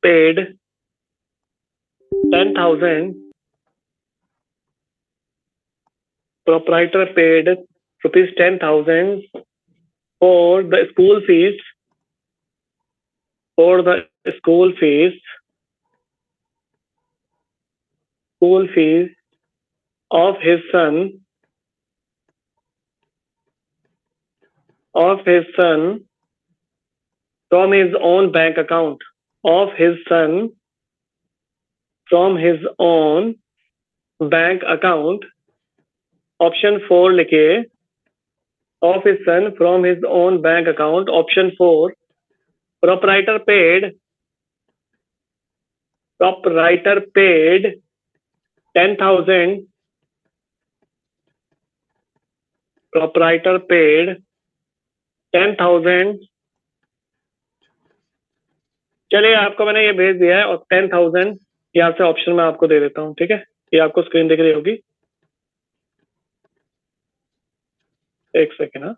paid 10,000. Proprietor paid rupees 10,000 for the school fees. For the school fees of his son from his own bank account. Of his son from his own bank account. Option 4 लिखिए. Of his sun from his own bank account. Option 4. Proprietor paid 10,000. Proprietor paid 10,000. चलिए, आपको मैंने ये भेज दिया है और 10,000 यहाँ से ऑप्शन में आपको दे देता हूँ. ठीक है, ये आपको स्क्रीन दिख रही होगी. एक सेकेंड. हाँ,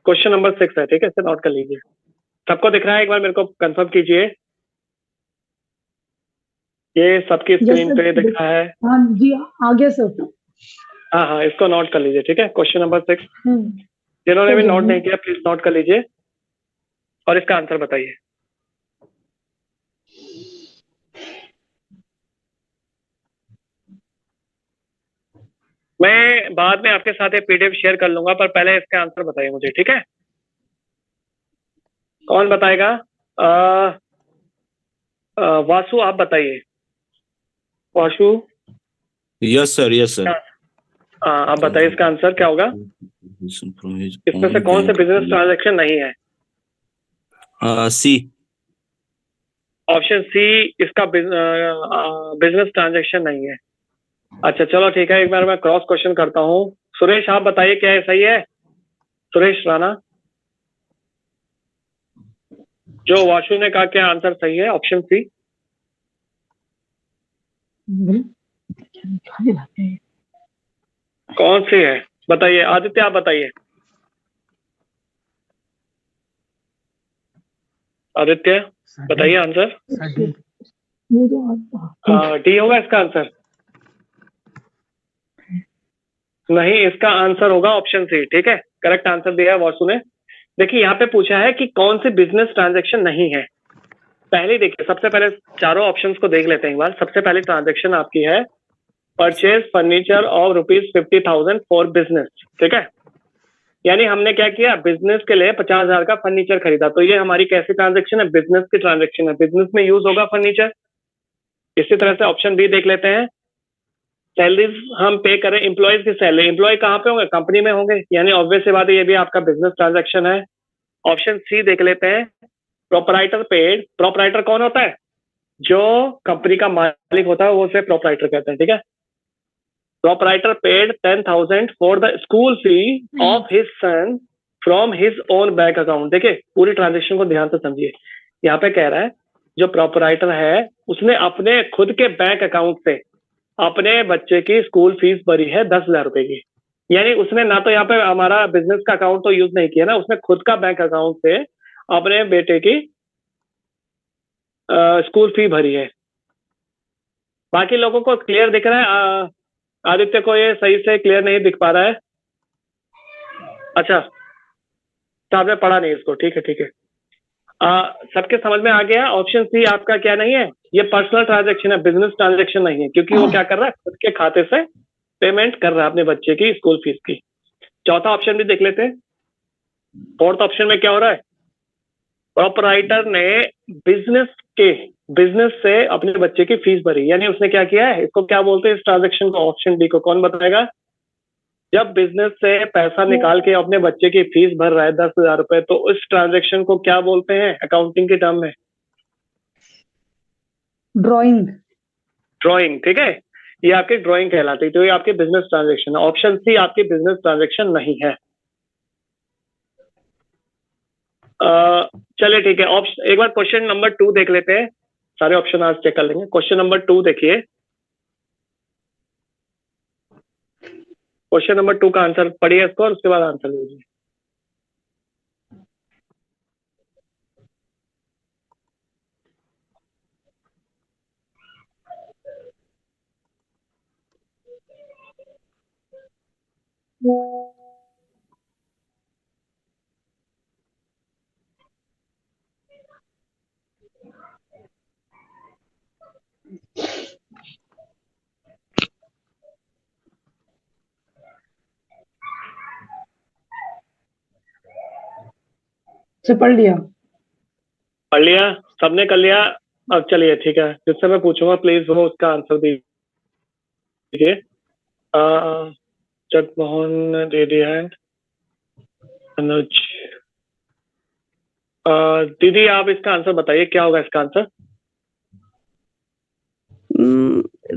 क्वेश्चन नंबर 6 है. ठीक है, इसे नोट कर लीजिए. सबको दिख रहा है? एक बार मेरे को कंफर्म कीजिए. ये सबकी स्क्रीन पे दिख रहा है? हाँ जी, आगे सर. हाँ, इसको नोट कर लीजिए. ठीक है, क्वेश्चन नंबर 6. जिन्होंने भी नोट नहीं किया प्लीज नोट कर लीजिए और इसका आंसर बताइए. मैं बाद में आपके साथ एक पीडीएफ शेयर कर लूंगा, पर पहले इसका आंसर बताइए मुझे. ठीक है, कौन बताएगा? वासु, आप बताइए. वासु. Yes sir. आप बताइए इसका आंसर क्या होगा. इसमें से कौन से बिजनेस ट्रांजैक्शन नहीं है? सी. ऑप्शन सी इसका बिजनेस ट्रांजैक्शन नहीं है. अच्छा, चलो ठीक है, एक बार मैं क्रॉस क्वेश्चन करता हूँ. सुरेश, आप बताइए क्या है सही है? सुरेश राणा, जो वाशु ने कहा क्या आंसर सही है? Option C. कौन सी है बताइए. आदित्य, आप बताइए. आदित्य बताइए आंसर. डी होगा इसका आंसर? नहीं, इसका आंसर होगा ऑप्शन सी. ठीक है, करेक्ट आंसर दिया है वासु ने. देखिए, यहाँ पे पूछा है कि कौन सी बिजनेस ट्रांजैक्शन नहीं है. पहले देखिए, सबसे पहले चारों ऑप्शंस को देख लेते हैं एक बार. सबसे पहले ट्रांजैक्शन आपकी है purchase furniture of ₹50,000 for business. ठीक है, यानी हमने क्या किया, बिजनेस के लिए 50,000 का फर्नीचर खरीदा. तो ये हमारी कैसी ट्रांजैक्शन है? बिजनेस की ट्रांजैक्शन है. बिजनेस में यूज होगा फर्नीचर. इसी तरह से ऑप्शन बी देख लेते हैं. सैलरीज हम पे करें, एम्प्लॉयज की सैलरी. एम्प्लॉय कहाँ पे होंगे? कंपनी में होंगे, यानी ऑब्वियस सी बात है, ये भी आपका बिजनेस ट्रांजैक्शन है. ऑप्शन सी देख लेते हैं. Proprietor paid. प्रोपराइटर कौन होता है? जो कंपनी का मालिक होता है, वो उसे प्रोपराइटर कहते हैं. ठीक है, proprietor paid 10,000 for the school fee of his sun from his own bank account. देखिए, पूरी ट्रांजेक्शन को ध्यान से समझिए. यहाँ पे कह रहा है जो प्रोपराइटर है उसने अपने खुद के बैंक अकाउंट से अपने बच्चे की स्कूल फीस भरी है 10,000 रुपए की. यानी उसने ना तो यहाँ पे हमारा बिजनेस का अकाउंट तो यूज नहीं किया ना, उसने खुद का बैंक अकाउंट से अपने बेटे की स्कूल फी भरी है. बाकी लोगों को क्लियर दिख रहा है? आदित्य को ये सही से क्लियर नहीं दिख पा रहा है. अच्छा, तो आपने पढ़ा नहीं इसको. ठीक है. सबके समझ में आ गया. ऑप्शन सी आपका क्या नहीं है, ये पर्सनल ट्रांजैक्शन है, बिजनेस ट्रांजैक्शन नहीं है, क्योंकि वो क्या कर रहा है, खुद के खाते से पेमेंट कर रहा है अपने बच्चे की स्कूल फीस की. चौथा ऑप्शन भी देख लेते हैं. फोर्थ ऑप्शन में क्या हो रहा है? प्रोपराइटर ने बिजनेस से अपने बच्चे की फीस भरी, यानी उसने क्या किया है, इसको क्या बोलते हैं इस ट्रांजैक्शन को? ऑप्शन डी को कौन बताएगा? जब बिजनेस से पैसा निकाल के अपने बच्चे की फीस भर रहा है 10,000 रुपए, तो उस ट्रांजैक्शन को क्या बोलते हैं अकाउंटिंग की टर्म में? ड्रॉइंग. ठीक है, ये आपकी ड्रॉइंग कहलाती है. तो ये आपकी बिजनेस ट्रांजैक्शन है. ऑप्शन सी आपकी बिजनेस ट्रांजैक्शन नहीं है. चलिए ठीक है. ऑप्शन एक बार क्वेश्चन नंबर 2 देख लेते हैं. सारे ऑप्शन आज चेक कर लेंगे. क्वेश्चन नंबर 2 देखिए. क्वेश्चन नंबर 2 का आंसर पढ़िए इसको और उसके बाद आंसर लीजिए. से पढ़ लिया। पढ़ लिया, सबने कर लिया। अब चलिए ठीक है, जिससे मैं पूछूंगा प्लीज वो उसका आंसर दीजिए। जगमोहन दे दिया है। अनुज, दीदी आप इसका आंसर बताइए, क्या होगा इसका answer?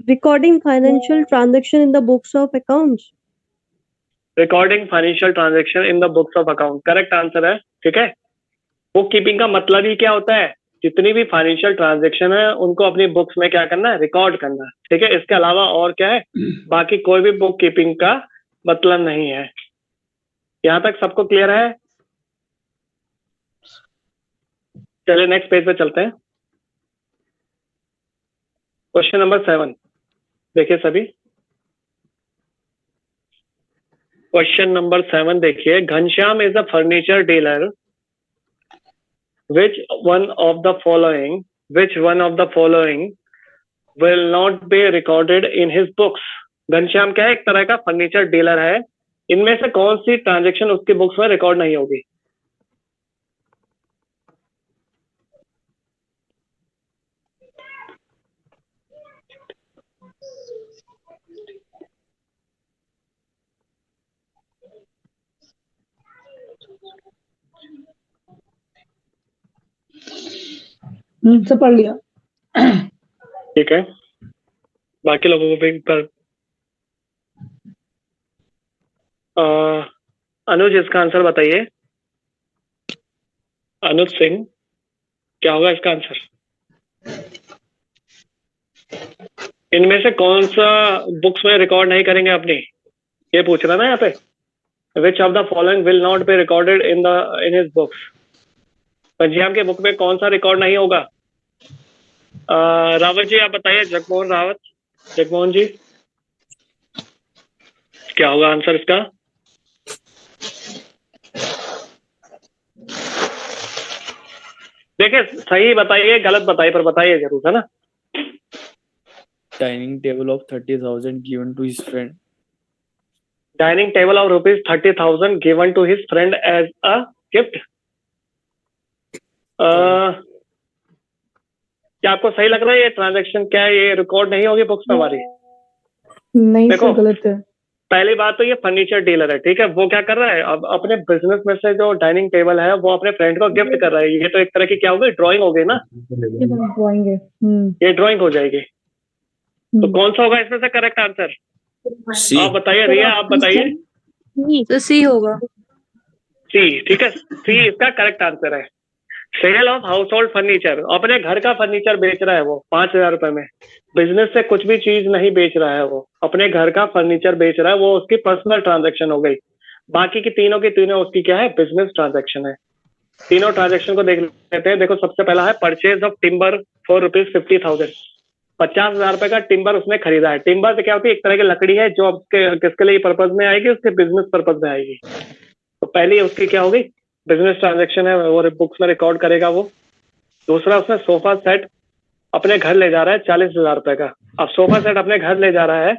Recording financial transaction in the books of accounts. Recording financial transaction in the books of account, correct answer है। ठीक है, बुक कीपिंग का मतलब ही क्या होता है? जितनी भी फाइनेंशियल ट्रांजेक्शन है उनको अपनी बुक्स में क्या करना है? रिकॉर्ड करना है। ठीक है, इसके अलावा और क्या है? बाकी कोई भी बुक कीपिंग का मतलब नहीं है। यहाँ तक सबको क्लियर है? चलिए नेक्स्ट पेज पे चलते हैं। क्वेश्चन नंबर 7 देखिए सभी। क्वेश्चन नंबर 7 देखिए, Ghanshyam is a furniture dealer which one of the following will not be recorded in his books? Ghanshyam क्या है? एक तरह का फर्नीचर डीलर है। इनमें से कौन सी ट्रांजेक्शन उसकी बुक्स में रिकॉर्ड नहीं होगी? से पढ़ लिया। ठीक है, बाकी लोगों को भी एक बार अनुज इसका आंसर बताइए। अनुज सिंह, क्या होगा इसका आंसर? इनमें से कौन सा बुक्स में रिकॉर्ड नहीं करेंगे अपनी, ये पूछ रहा ना यहाँ पे। विच of the following will not be recorded in his books? Ghanshyam के बुक में कौन सा रिकॉर्ड नहीं होगा? रावत जी आप बताइए, जगमोहन रावत, जगमोहन जी क्या होगा आंसर इसका? देखिए सही बताइए गलत बताइए, पर बताइए जरूर, है ना। Dining table of 30,000 given to his friend. Dining table of ₹30,000 given to his friend as a gift. क्या आपको सही लग रहा है ये ट्रांजैक्शन? क्या है ये रिकॉर्ड नहीं होगी बुक्स में हमारी? नहीं देखो, सर, गलत है। पहली बात तो ये फर्नीचर डीलर है, ठीक है। वो क्या कर रहा है? अब अपने बिजनेस में से जो डाइनिंग टेबल है वो अपने फ्रेंड को गिफ्ट कर रहा है। ये तो एक तरह की क्या हो गई? ड्राइंग हो गई ना। ये तो ड्राइंग है। ये ड्राइंग हो जाएगी। तो कौन सा होगा इसमें से करेक्ट आंसर? सी। आप बताइए, रिया आप बताइए। तो सी होगा। सी, ठीक है, सी इसका करेक्ट आंसर है। Sale of household furniture, अपने घर का फर्नीचर बेच रहा है वो 5,000 रुपए में। बिजनेस से कुछ भी चीज नहीं बेच रहा है, वो अपने घर का फर्नीचर बेच रहा है। वो उसकी पर्सनल ट्रांजैक्शन हो गई। बाकी की तीनों उसकी क्या है? बिजनेस ट्रांजैक्शन है। तीनों ट्रांजैक्शन को देख लेते हैं। देखो, सबसे पहला है परचेज ऑफ टिम्बर फॉर ₹50,000। 50,000 रुपए का टिम्बर उसने खरीदा है। टिम्बर तो क्या होती है? एक तरह की लकड़ी है जो किसके लिए पर्पज में आएगी? उसके बिजनेस पर्पज में आएगी। तो पहली उसकी क्या होगी? बिजनेस ट्रांजैक्शन है, और बुक्स में रिकॉर्ड करेगा वो। दूसरा, उसने सोफा सेट अपने घर ले जा रहा है 40,000 रुपए का। अब सोफा सेट अपने घर ले जा रहा है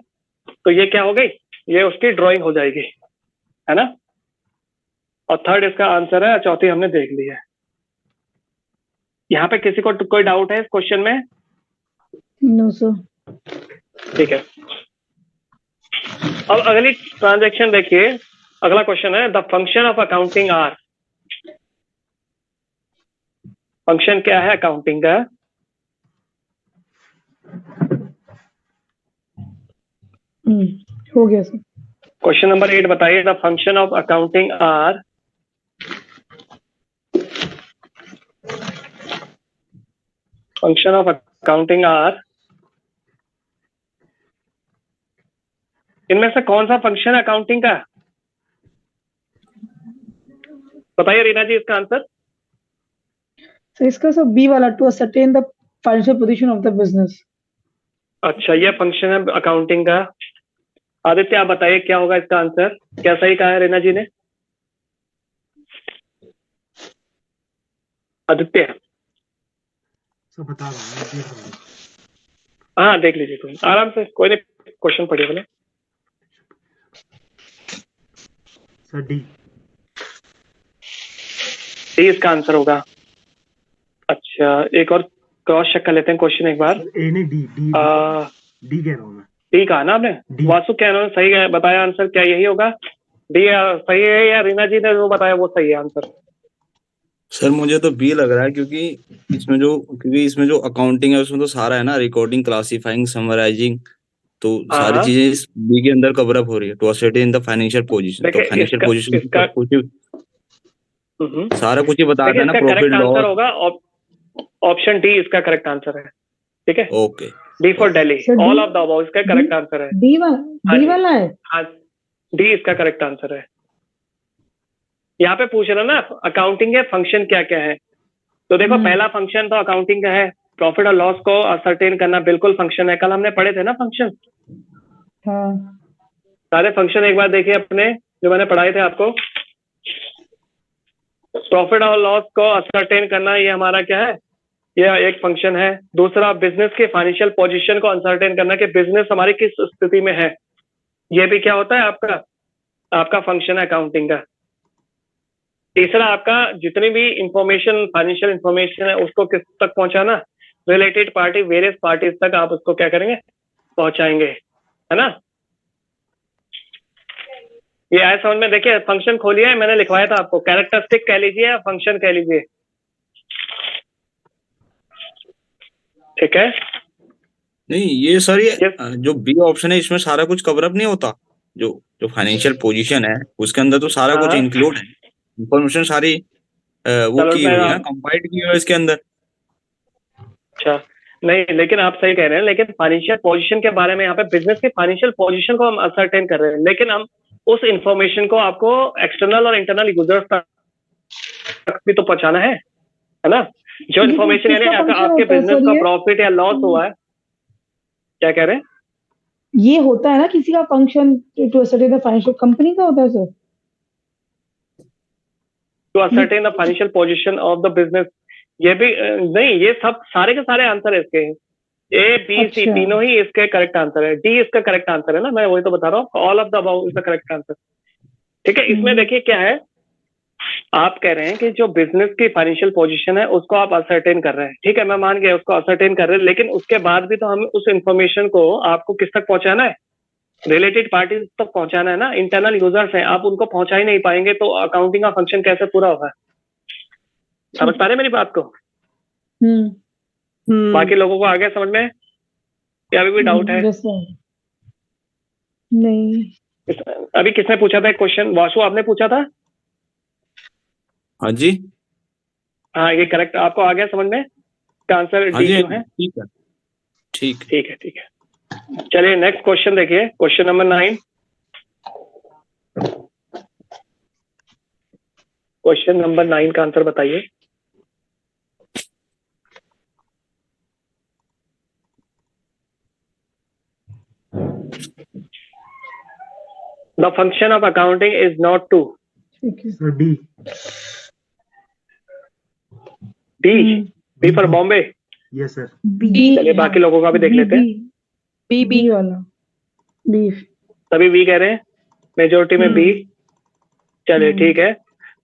तो ये क्या हो गई? ये उसकी ड्राइंग हो जाएगी, है ना। और थर्ड इसका आंसर है। चौथी हमने देख ली है। यहाँ पे किसी को कोई डाउट है इस क्वेश्चन में? No sir. ठीक है, अब अगली ट्रांजैक्शन देखिए। अगला क्वेश्चन है, the function of accounting are. Function क्या है अकाउंटिंग का? हो गया सर। क्वेश्चन नंबर 8 बताइए, the function of accounting are. Function of accounting are, इनमें से कौन सा फंक्शन है अकाउंटिंग का? बताइए रीना जी इसका आंसर। सर इसका सर बी वाला, to ascertain the financial position of the business. अच्छा, ये फंक्शन है अकाउंटिंग का। आदित्य आप बताइए क्या होगा इसका आंसर, क्या सही कहा है रीना जी ने? आदित्य, सर बता रहा हूँ, मैं देख रहा हूँ। हाँ देख लीजिए, कोई आराम से, कोई नहीं, क्वेश्चन पढ़िए बोले। Sir D. डी इसका आंसर होगा। अच्छा, एक और क्रॉस चेक कर लेते हैं क्वेश्चन एक बार। ए नहीं, डी डी आ, डी कह रहा हूँ मैं। डी कहा ना आपने? डी। वासु क्या इन्होंने सही बताया आंसर, क्या यही होगा? डी सही है या रीना जी ने जो बताया वो सही है आंसर? सर मुझे तो बी लग रहा है, क्योंकि इसमें जो अकाउंटिंग है उसमें तो सारा है ना, रिकॉर्डिंग, क्लासिफाइंग, समराइजिंग, तो हाँ सारी हाँ। चीजें इस बी के अंदर कवर अप हो रही है। To ascertain in the financial position, तो देखिए फाइनेंशियल इसका पोजीशन इसका सब कुछ हम्म, सारा कुछ ही बताता देखिए है ना, इसका प्रॉफिट करेक्ट आंसर लॉस। होगा ऑप्शन डी, इसका करेक्ट आंसर है। ठीक है, okay, D for Delhi, sir all D, of the above इसका करेक्ट आंसर है। डी वाला, हाँ डी जी, वाला है। हाँ, डी इसका करेक्ट आंसर है। यहाँ पे पूछ रहा ना अकाउंटिंग के फंक्शन क्या क्या है, तो देखो पहला फंक्शन तो अकाउंटिंग का है, प्रॉफिट और लॉस को असरटेन करना बिल्कुल फंक्शन है। कल हमने पढ़े थे ना फंक्शन, हाँ सारे फंक्शन एक बार देखिए अपने जो मैंने पढ़ाए थे आपको। प्रॉफिट और लॉस को असरटेन करना ये हमारा क्या है, यह एक फंक्शन है। दूसरा बिजनेस के फाइनेंशियल पोजीशन को असरटेन करना कि बिजनेस हमारी किस स्थिति में है, ये भी क्या होता है आपका फंक्शन है अकाउंटिंग का। तीसरा आपका जितनी भी इंफॉर्मेशन, फाइनेंशियल इंफॉर्मेशन है उसको किस तक पहुंचाना, रिलेटेड पार्टी, वेरियस पार्टीज तक आप उसको क्या करेंगे, पहुंचाएंगे, है ना। ये आया समझ में? देखिए फंक्शन खोलिए, मैंने लिखवाया था आपको, कैरेक्टरिस्टिक कह लीजिए या फंक्शन कह लीजिए, ठीक है। नहीं ये सर, ये Yes. जो बी ऑप्शन है इसमें सारा कुछ कवर अप नहीं होता? जो जो फाइनेंशियल पोजीशन है उसके अंदर तो सारा कुछ हाँ इंक्लूड है, इंफॉर्मेशन सारी वो चलो की मैं हुई है ना, कंपाइल्ड की हुई है इसके अंदर। अच्छा, नहीं लेकिन आप सही कह रहे हैं, लेकिन फाइनेंशियल पोजीशन के बारे में यहाँ पे बिजनेस के फाइनेंशियल पोजीशन को हम असरटेन कर रहे हैं, लेकिन हम उस इंफॉर्मेशन को आपको एक्सटर्नल और इंटरनल यूजर्स तक भी तो पहुंचाना है ना। जो ये इन्फॉर्मेशन यानी किसका function आपके होता है बिजनेस सर का ये? प्रॉफिट या लॉस हुआ है, क्या कह रहे हैं? ये होता है ना किसी का function, to ascertain the financial, company का होता है sir? To ascertain the financial position of the business, ये भी नहीं, ये सब सारे के सारे आंसर है इसके, ए बी सी अच्छा। तीनों ही इसके करेक्ट आंसर है। डी इसका करेक्ट आंसर है ना, मैं वही तो बता रहा हूँ, all of the above is the correct answer. ठीक है, इसमें देखिए क्या है, आप कह रहे हैं कि जो बिजनेस की फाइनेंशियल पोजीशन है उसको आप असरटेन कर रहे हैं, ठीक है, मैं मान गया उसको असरटेन कर रहे हैं, लेकिन उसके बाद भी तो हमें उस इंफॉर्मेशन को आपको किस तक पहुंचाना है, रिलेटेड पार्टीज तक पहुंचाना है ना। इंटरनल यूजर्स हैं, आप उनको पहुंचा ही नहीं पाएंगे तो अकाउंटिंग का फंक्शन कैसे पूरा होगा? समझ पा रहे हैं मेरी बात को? बाकी लोगों को आ गया समझ में या अभी भी डाउट है? Yes sir. नहीं। अभी किसने पूछा था क्वेश्चन? वासु आपने पूछा था? हाँ जी, हाँ ये करेक्ट आपको आ गया समझ में, इसका आंसर हाँ डी जी, क्यों है? ठीक है, ठीक। ठीक है ठीक है, चलिए नेक्स्ट क्वेश्चन देखिए, क्वेश्चन नंबर 9। क्वेश्चन नंबर 9 का आंसर बताइए। The function of accounting is not to, ठीक है। Sir D. D, B for Bombay. Yes sir. B. चलिए बाकी लोगों का भी देख लेते हैं। बी वाला, बी। सभी बी कह रहे हैं, मेजोरिटी में बी। चलिए ठीक है,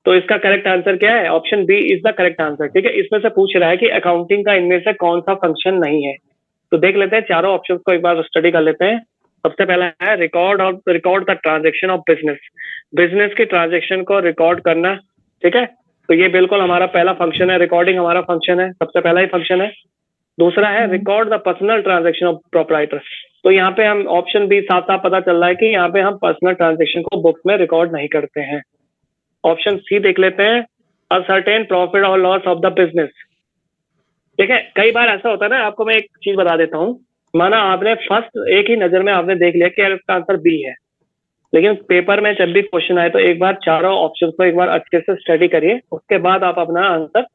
तो इसका करेक्ट आंसर क्या है? Option B is the correct answer. ठीक है, इसमें से पूछ रहा है कि अकाउंटिंग का इनमें से कौन सा फंक्शन नहीं है, तो देख लेते हैं चारों ऑप्शंस को एक बार स्टडी कर लेते हैं। सबसे पहला है record the transaction of business, business की ट्रांजेक्शन को रिकॉर्ड करना। ठीक है, तो ये बिल्कुल हमारा पहला फंक्शन है, रिकॉर्डिंग हमारा फंक्शन है, सबसे पहला ही फंक्शन है। दूसरा है record the personal transaction of proprietor, तो यहाँ पे हम ऑप्शन बी साफ साफ पता चल रहा है कि यहाँ पे हम पर्सनल ट्रांजेक्शन को बुक्स में रिकॉर्ड नहीं करते हैं। ऑप्शन सी देख लेते हैं, असर्टेन प्रॉफिट और लॉस ऑफ द बिजनेस। ठीक है, कई बार ऐसा होता है ना, आपको मैं एक चीज बता देता हूँ, माना आपने फर्स्ट एक ही नजर में आपने देख लिया कि यार इसका आंसर बी है, लेकिन पेपर में जब भी क्वेश्चन आए तो एक बार चारों ऑप्शन को एक बार अच्छे से स्टडी करिए, उसके बाद आप अपना आंसर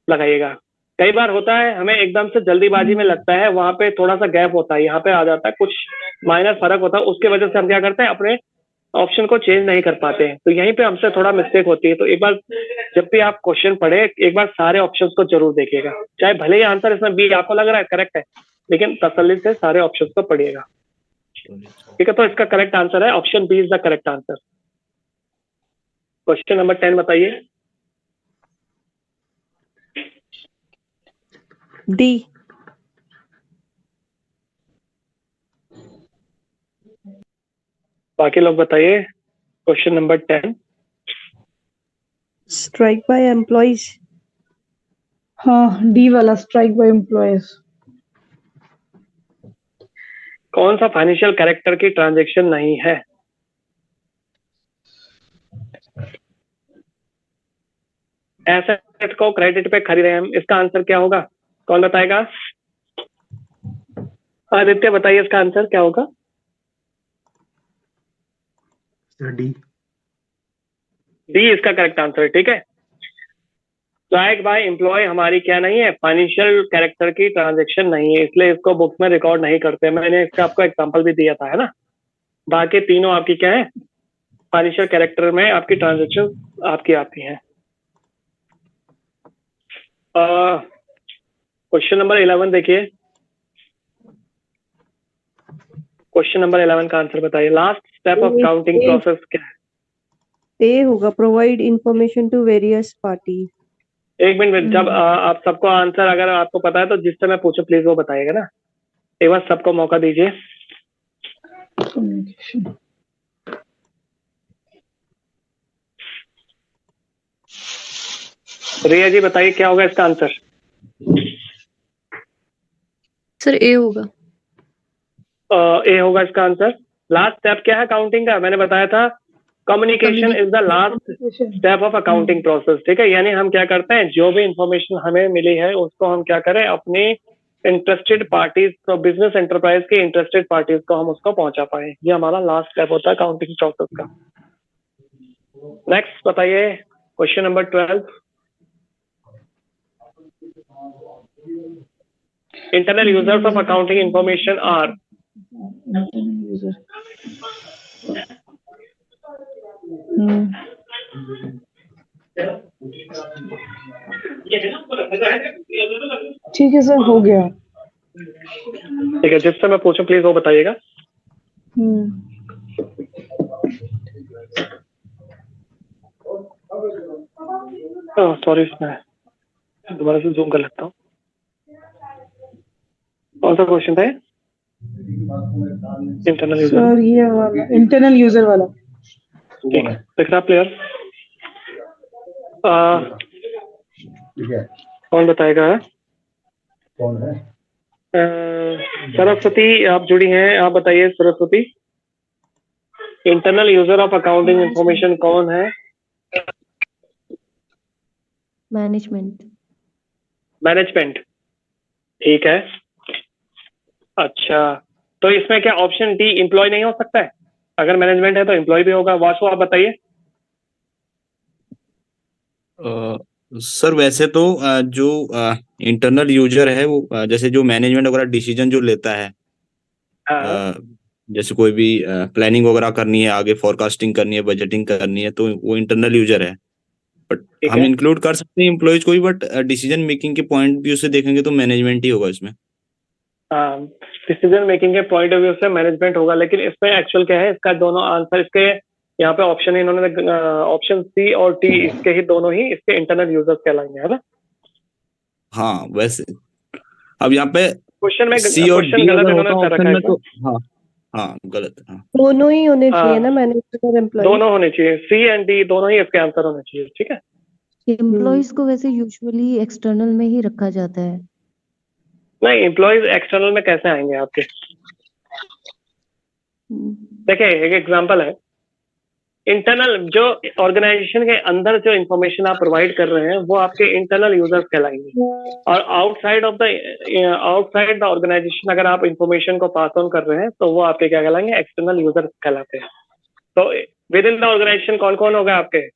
लगाइएगा। कई बार होता है हमें एकदम से जल्दीबाजी में लगता है, वहां पे थोड़ा सा गैप होता है, यहाँ पे आ जाता है, कुछ माइनर फर्क होता है, उसके वजह से हम क्या करते हैं, अपने ऑप्शन को चेंज नहीं कर पाते हैं। तो यहीं पे हमसे थोड़ा मिस्टेक होती है। तो एक बार जब भी आप क्वेश्चन पढ़े, एक बार सारे ऑप्शंस को जरूर देखिएगा, चाहे भले ही आंसर इसमें बी आपको लग रहा है करेक्ट है, लेकिन तसल्ली से सारे ऑप्शंस को पढ़िएगा। ठीक है, तो इसका करेक्ट आंसर है option B is the correct answer. Question number 10 बताइए। D. बाकी लोग बताइए question number 10। Strike by employees. हाँ, डी वाला स्ट्राइक बाय एम्प्लॉयज। कौन सा फाइनेंशियल कैरेक्टर की ट्रांजैक्शन नहीं है? एसेट को क्रेडिट पे खरीदे हम, इसका आंसर क्या होगा? कौन बताएगा? आदित्य बताइए इसका आंसर क्या होगा? Sir D. डी इसका करेक्ट आंसर है। ठीक है, स्ट्राइक बाय एम्प्लॉय हमारी क्या नहीं है, फाइनेंशियल कैरेक्टर की ट्रांजैक्शन नहीं है, इसलिए इसको बुक्स में रिकॉर्ड नहीं करते। मैंने इसका आपको एग्जांपल भी दिया था, है ना। बाकी तीनों आपकी क्या है, फाइनेंशियल कैरेक्टर में आपकी ट्रांजैक्शन आपकी आती हैं। क्वेश्चन नंबर 11 देखिए। क्वेश्चन नंबर 11 का आंसर बताइए। Last step of counting process क्या है? A होगा provide information to various parties. एक मिनट, जब आप सबको आंसर अगर आपको पता है तो जिससे मैं पूछूं प्लीज वो बताइएगा ना। एक बार सबको मौका दीजिए। कम्युनिकेशन। रिया जी बताइए क्या होगा इसका आंसर? सर ए होगा। ए होगा इसका आंसर। लास्ट स्टेप क्या है काउंटिंग का? मैंने बताया था communication is the last step of accounting process. ठीक है, यानी हम क्या करते हैं, जो भी इंफॉर्मेशन हमें मिली है उसको हम क्या करें, अपनी इंटरेस्टेड पार्टीज को, बिजनेस एंटरप्राइज की इंटरेस्टेड पार्टीज को हम उसको पहुंचा पाए। ये हमारा लास्ट स्टेप होता है काउंटिंग प्रोसेस का। नेक्स्ट बताइए question number 12। Internal users of accounting information are. ठीक है सर, हो गया। ठीक है, जिससे मैं पूछूं प्लीज वो बताइएगा। सॉरी, इसमें दोबारा से जूम कर लेता हूँ। कौन सा क्वेश्चन था? Internal user. सर ये वाला इंटरनल यूजर वाला। ठीक है, पिकअप प्लेयर कौन बताएगा? कौन है? सरस्वती आप जुड़ी हैं, आप बताइए Saraswati. Internal user of accounting information कौन है? मैनेजमेंट। मैनेजमेंट। ठीक है, अच्छा, तो इसमें क्या ऑप्शन डी एम्प्लॉय नहीं हो सकता है? अगर मैनेजमेंट है तो एम्प्लॉय भी होगा। वासु आप बताइए। सर वैसे तो जो इंटरनल यूजर है वो जैसे जो मैनेजमेंट वगैरह डिसीजन जो लेता है, हाँ, जैसे कोई भी प्लानिंग वगैरह करनी है, आगे फोरकास्टिंग करनी है, बजटिंग करनी है, तो वो इंटरनल यूजर है। बट ठीक हम है। इंक्लूड कर सकते हैं एम्प्लॉयज को भी, बट डिसीजन मेकिंग के पॉइंट व्यू से देखेंगे तो मैनेजमेंट ही होगा इसमें। हाँ, डिसीजन मेकिंग के पॉइंट ऑफ व्यू से मैनेजमेंट होगा, लेकिन इसमें एक्चुअल क्या है, इसका दोनों आंसर इसके यहाँ पे ऑप्शन इन्होंने ऑप्शन सी और टी, इसके ही दोनों ही इसके इंटरनल यूजर्स कहलाएंगे, है ना। हाँ वैसे अब यहाँ पे क्वेश्चन में सी और क्वेश्चन डी गलत अगर इन्होंने होता कर ऑप्शन रखा है में तो इसमें। हाँ हाँ गलत है, हाँ। दोनों ही होने चाहिए ना, हाँ, मैनेजर और एम्प्लॉय। दोनों होने चाहिए, सी एंड डी दोनों ही इसके आंसर होने चाहिए। ठीक है, एम्प्लॉयज को वैसे यूजुअली एक्सटर्नल में ही रखा जाता है। नहीं एम्प्लॉयज एक्सटर्नल में कैसे आएंगे आपके? देखिए एक एग्जांपल है, इंटरनल जो ऑर्गेनाइजेशन के अंदर जो इंफॉर्मेशन आप प्रोवाइड कर रहे हैं वो आपके इंटरनल यूजर्स कहलाएंगे, और आउटसाइड द ऑर्गेनाइजेशन अगर आप इंफॉर्मेशन को पास ऑन कर रहे हैं तो वो आपके क्या कहलाएंगे, एक्सटर्नल यूजर्स कहलाते हैं। तो विद इन द ऑर्गेनाइजेशन कौन कौन होगा आपके?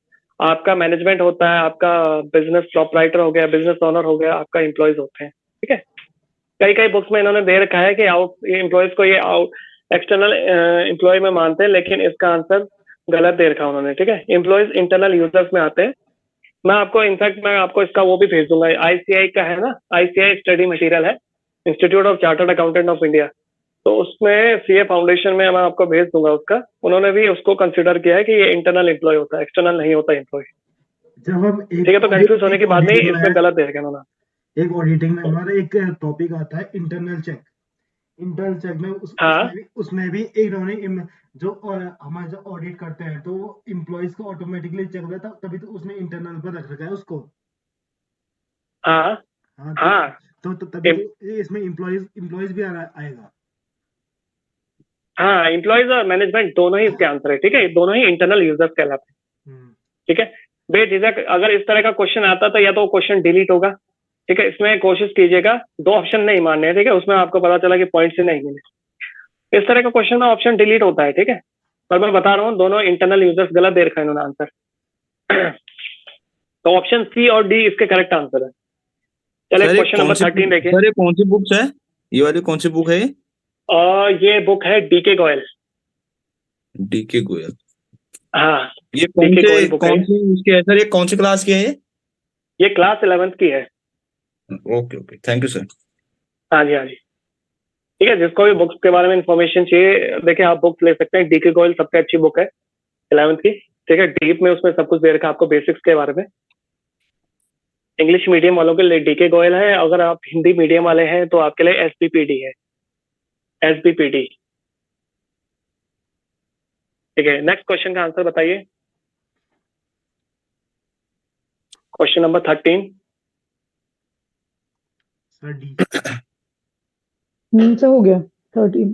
आपका मैनेजमेंट होता है, आपका बिजनेस प्रोपराइटर हो गया, बिजनेस ओनर हो गया, आपका एम्प्लॉयज होते हैं, ठीक है। कई कई बुक्स में इन्होंने दे रखा है कि एम्प्लॉयज को ये एक्सटर्नल एम्प्लॉय में मानते हैं, लेकिन इसका आंसर गलत दे रखा उन्होंने, ठीक है। एम्प्लॉयज इंटरनल यूजर्स में आते हैं। मैं आपको इसका वो भी भेज दूंगा, आईसीआई का है ना, आईसीआई स्टडी मटेरियल है, institute of chartered accountant of India, तो उसमें सीए फाउंडेशन में मैं आपको भेज दूंगा उसका। उन्होंने भी उसको कंसिडर किया है कि ये इंटरनल एम्प्लॉय होता है, एक्सटर्नल नहीं होता एम्प्लॉय, जब हम ठीक है। तो कंफ्यूज होने की बात नहीं, इसमें गलत दे रखा है उन्होंने। एक ऑडिटिंग में हमारा एक टॉपिक आता है इंटरनल चेक। इंटरनल चेक में हाँ उसमें भी इन्होंने जो हमारे जो ऑडिट करते हैं तो इम्प्लॉइज को ऑटोमेटिकली चेक होता है, तभी तो उसने इंटरनल पर रख रखा है उसको। हाँ हाँ हाँ तो तभी तो इसमें इम्प्लॉइज भी आएगा। हाँ, एम्प्लॉयज और मैनेजमेंट दोनों ही इसके आंसर है, ठीक है। दोनों ही इंटरनल यूजर्स कहलाते हैं, ठीक है। बेझिझक अगर इस तरह का क्वेश्चन आता तो या तो क्वेश्चन डिलीट होगा, ठीक है। इसमें कोशिश कीजिएगा 2 ऑप्शन नहीं मानने हैं, ठीक है। उसमें आपको पता चला कि पॉइंट से नहीं मिले, इस तरह का क्वेश्चन में ऑप्शन डिलीट होता है, ठीक है। पर मैं बता रहा हूँ दोनों इंटरनल यूजर्स गलत दे रखा है इन्होंने आंसर। तो ऑप्शन सी और डी इसके करेक्ट आंसर है। चलिए सर क्वेश्चन नंबर 13 देखिए। सर ये कौन सी बुक्स है, ये वाली कौन सी बुक है? ये बुक है डीके गोयल। डीके गोयल। हाँ, ये DK गोयल बुक है। कौन सी उसकी है सर, ये कौन सी क्लास की है ये क्लास 11th की है। Okay okay, thank you sir. हाँ जी हाँ जी, ठीक है। जिसको भी बुक्स के बारे में इंफॉर्मेशन चाहिए, देखिए आप बुक्स ले सकते हैं। डीके गोयल सबसे अच्छी बुक है 11th की, ठीक है। डीप में उसमें सब कुछ दे रखा है आपको, बेसिक्स के बारे में। इंग्लिश मीडियम वालों के लिए डीके गोयल है, अगर आप हिंदी मीडियम वाले हैं तो आपके लिए एसबीपीडी है, एसबीपीडी, ठीक है। नेक्स्ट क्वेश्चन का आंसर बताइए। Question number 13। Sir D. से हो गया 13।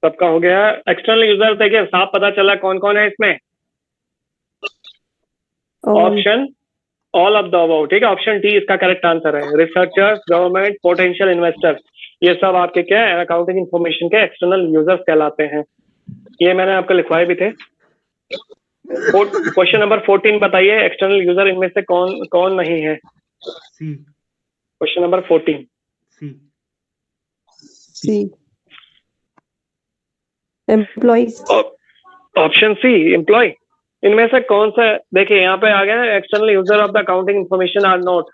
सबका हो गया। एक्सटर्नल यूजर देखिए साफ पता चला कौन कौन है इसमें। Option all of the above, ठीक है। ऑप्शन डी इसका करेक्ट आंसर है। रिसर्चर्स, गवर्नमेंट, पोटेंशियल इन्वेस्टर्स, ये सब आपके क्या है, अकाउंटिंग इंफॉर्मेशन के एक्सटर्नल यूजर्स कहलाते हैं। ये मैंने आपको लिखवाए भी थे। क्वेश्चन नंबर 14 बताइए, एक्सटर्नल यूजर इनमें से कौन कौन नहीं है। C. Question number 14 C. Employees. Option C employee. इनमें से कौन सा, देखिए यहाँ पे आ गया external user of the accounting information are not.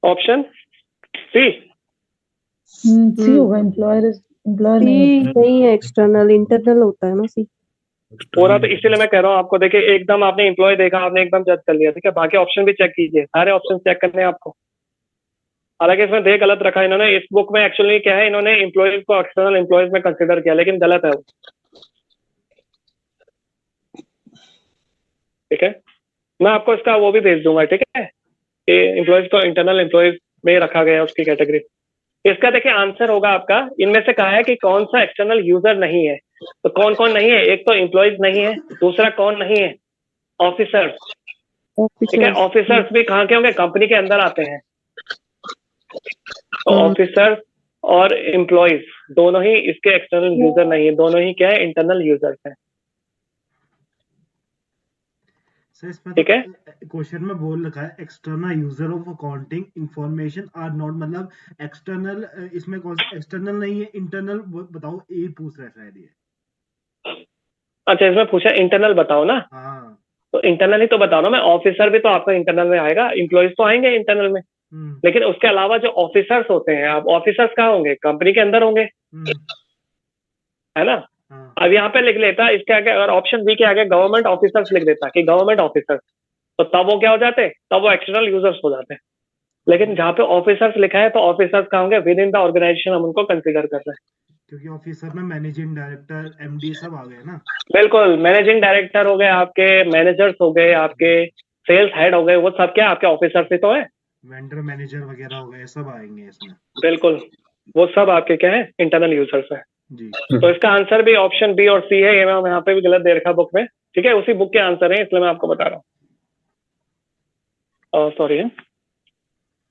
Option C. C होगा। एम्प्लॉयर नहीं होता। नहीं है, एक्सटर्नल, इंटरनल होता है ना सी। पूरा तो इसीलिए मैं कह रहा हूँ आपको। देखिए एकदम आपने एम्प्लॉय देखा, आपने एकदम जज कर लिया, ठीक है। बाकी ऑप्शन भी चेक कीजिए, सारे ऑप्शन चेक करने हैं आपको। हालांकि इसमें दे गलत रखा है इन्होंने। इस बुक में एक्चुअली क्या है, इन्होंने एम्प्लॉयज को एक्सटर्नल एम्प्लॉयज में कंसिडर किया, लेकिन गलत है वो, ठीक है। मैं आपको इसका वो भी भेज दूंगा, ठीक है, कि एम्प्लॉयज को इंटरनल एम्प्लॉयज में रखा गया है उसकी कैटेगरी। इसका देखिए आंसर होगा आपका, इनमें से कहा है कि कौन सा एक्सटर्नल यूजर नहीं है। तो कौन कौन नहीं है, एक तो एम्प्लॉयज नहीं है, दूसरा कौन नहीं है, ऑफिसर्स, ठीक है। ऑफिसर्स भी कहाँ के होंगे, कंपनी के अंदर आते हैं। तो ऑफिसर्स और एम्प्लॉयज दोनों ही इसके एक्सटर्नल यूजर नहीं है, दोनों ही क्या है, इंटरनल यूजर्स हैं, ठीक है। क्वेश्चन में बोल रखा है external user of accounting information are not, मतलब एक्सटर्नल, इसमें कौन सा एक्सटर्नल नहीं है, इंटरनल बताओ, ये पूछ रहा है शायद ये। अच्छा, इसमें पूछा इंटरनल बताओ ना। हाँ तो इंटरनल ही तो बताओ ना मैं। ऑफिसर भी तो आपका इंटरनल में आएगा, एम्प्लॉयज तो आएंगे इंटरनल में, लेकिन उसके अलावा जो ऑफिसर्स होते हैं, आप ऑफिसर्स कहाँ होंगे, कंपनी के अंदर होंगे, है ना। अब यहाँ पे लिख लेता इसके आगे, अगर ऑप्शन बी के आगे गवर्नमेंट ऑफिसर्स लिख देता कि गवर्नमेंट ऑफिसर्स, तो तब वो क्या हो जाते, तब वो एक्सटर्नल यूजर्स हो जाते हैं। लेकिन जहाँ पे ऑफिसर्स लिखा है तो ऑफिसर्स कहाँ होंगे, विद इन द ऑर्गेनाइजेशन हम उनको कंसिडर कर रहे हैं, क्योंकि ऑफिसर में मैनेजिंग डायरेक्टर, एमडी सब आ गए ना। बिल्कुल। मैनेजिंग डायरेक्टर हो गए आपके, मैनेजर्स हो गए आपके, सेल्स हेड हो गए, वो सब क्या आपके ऑफिसर्स ही तो है। वेंडर मैनेजर वगैरह हो गए, सब आएंगे इसमें। बिल्कुल, वो सब आपके क्या है, इंटरनल यूजर्स है। जी। तो इसका आंसर भी ऑप्शन बी और सी है। ये मैं यहाँ पे भी गलत दे रखा बुक में, ठीक है। उसी बुक के आंसर है, इसलिए मैं आपको बता रहा हूँ। सॉरी है।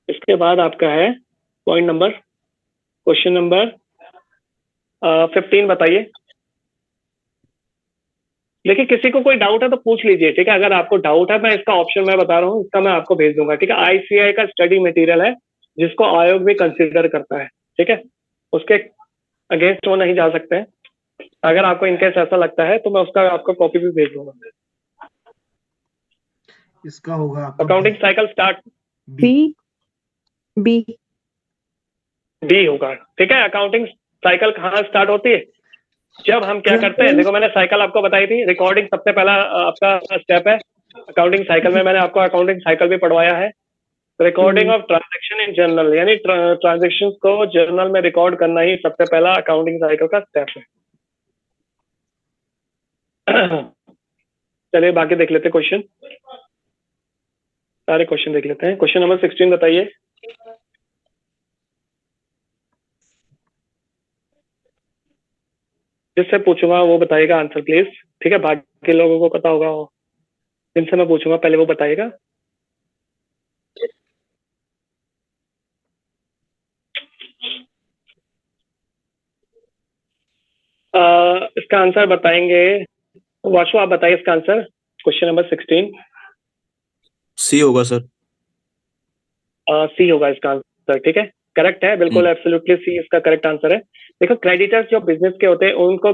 इसके बाद आपका है पॉइंट नंबर, क्वेश्चन नंबर 15 बताइए। देखिए किसी को कोई डाउट है तो पूछ लीजिए, ठीक है। अगर आपको डाउट है, मैं इसका ऑप्शन मैं बता रहा हूँ, इसका मैं आपको भेज दूंगा, ठीक है। आईसीआई का स्टडी मटेरियल है जिसको आयोग भी कंसिडर करता है, ठीक है। उसके अगेंस्ट वो नहीं जा सकते हैं। अगर आपको इनकेस ऐसा लगता है तो मैं उसका आपको कॉपी भी भेज दूंगा। इसका होगा आपका accounting cycle start B B D होगा, ठीक है। अकाउंटिंग साइकिल कहाँ स्टार्ट होती है? जब हम क्या करते हैं, देखो मैंने साइकिल आपको बताई थी, रिकॉर्डिंग सबसे पहला आपका स्टेप है अकाउंटिंग साइकिल में। मैंने आपको अकाउंटिंग साइकिल भी पढ़वाया है। Recording of transaction in journal, यानी ट्रांजैक्शंस को जर्नल में रिकॉर्ड करना ही सबसे पहला अकाउंटिंग साइकिल का स्टेप है। चलिए बाकी देख लेते हैं क्वेश्चन, सारे क्वेश्चन देख लेते हैं। क्वेश्चन नंबर 16 बताइए। जिससे पूछूंगा वो बताएगा आंसर प्लीज, ठीक है। बाकी लोगों को पता होगा, वो जिनसे मैं पूछूंगा पहले वो बताएगा। इसका आंसर बताएंगे वाशु, आप बताइए इसका आंसर। क्वेश्चन नंबर 16 सी होगा सर। सी होगा इसका आंसर, ठीक है। करेक्ट है, बिल्कुल एब्सोल्युटली सी इसका करेक्ट आंसर है। देखो क्रेडिटर्स जो बिजनेस के होते हैं उनको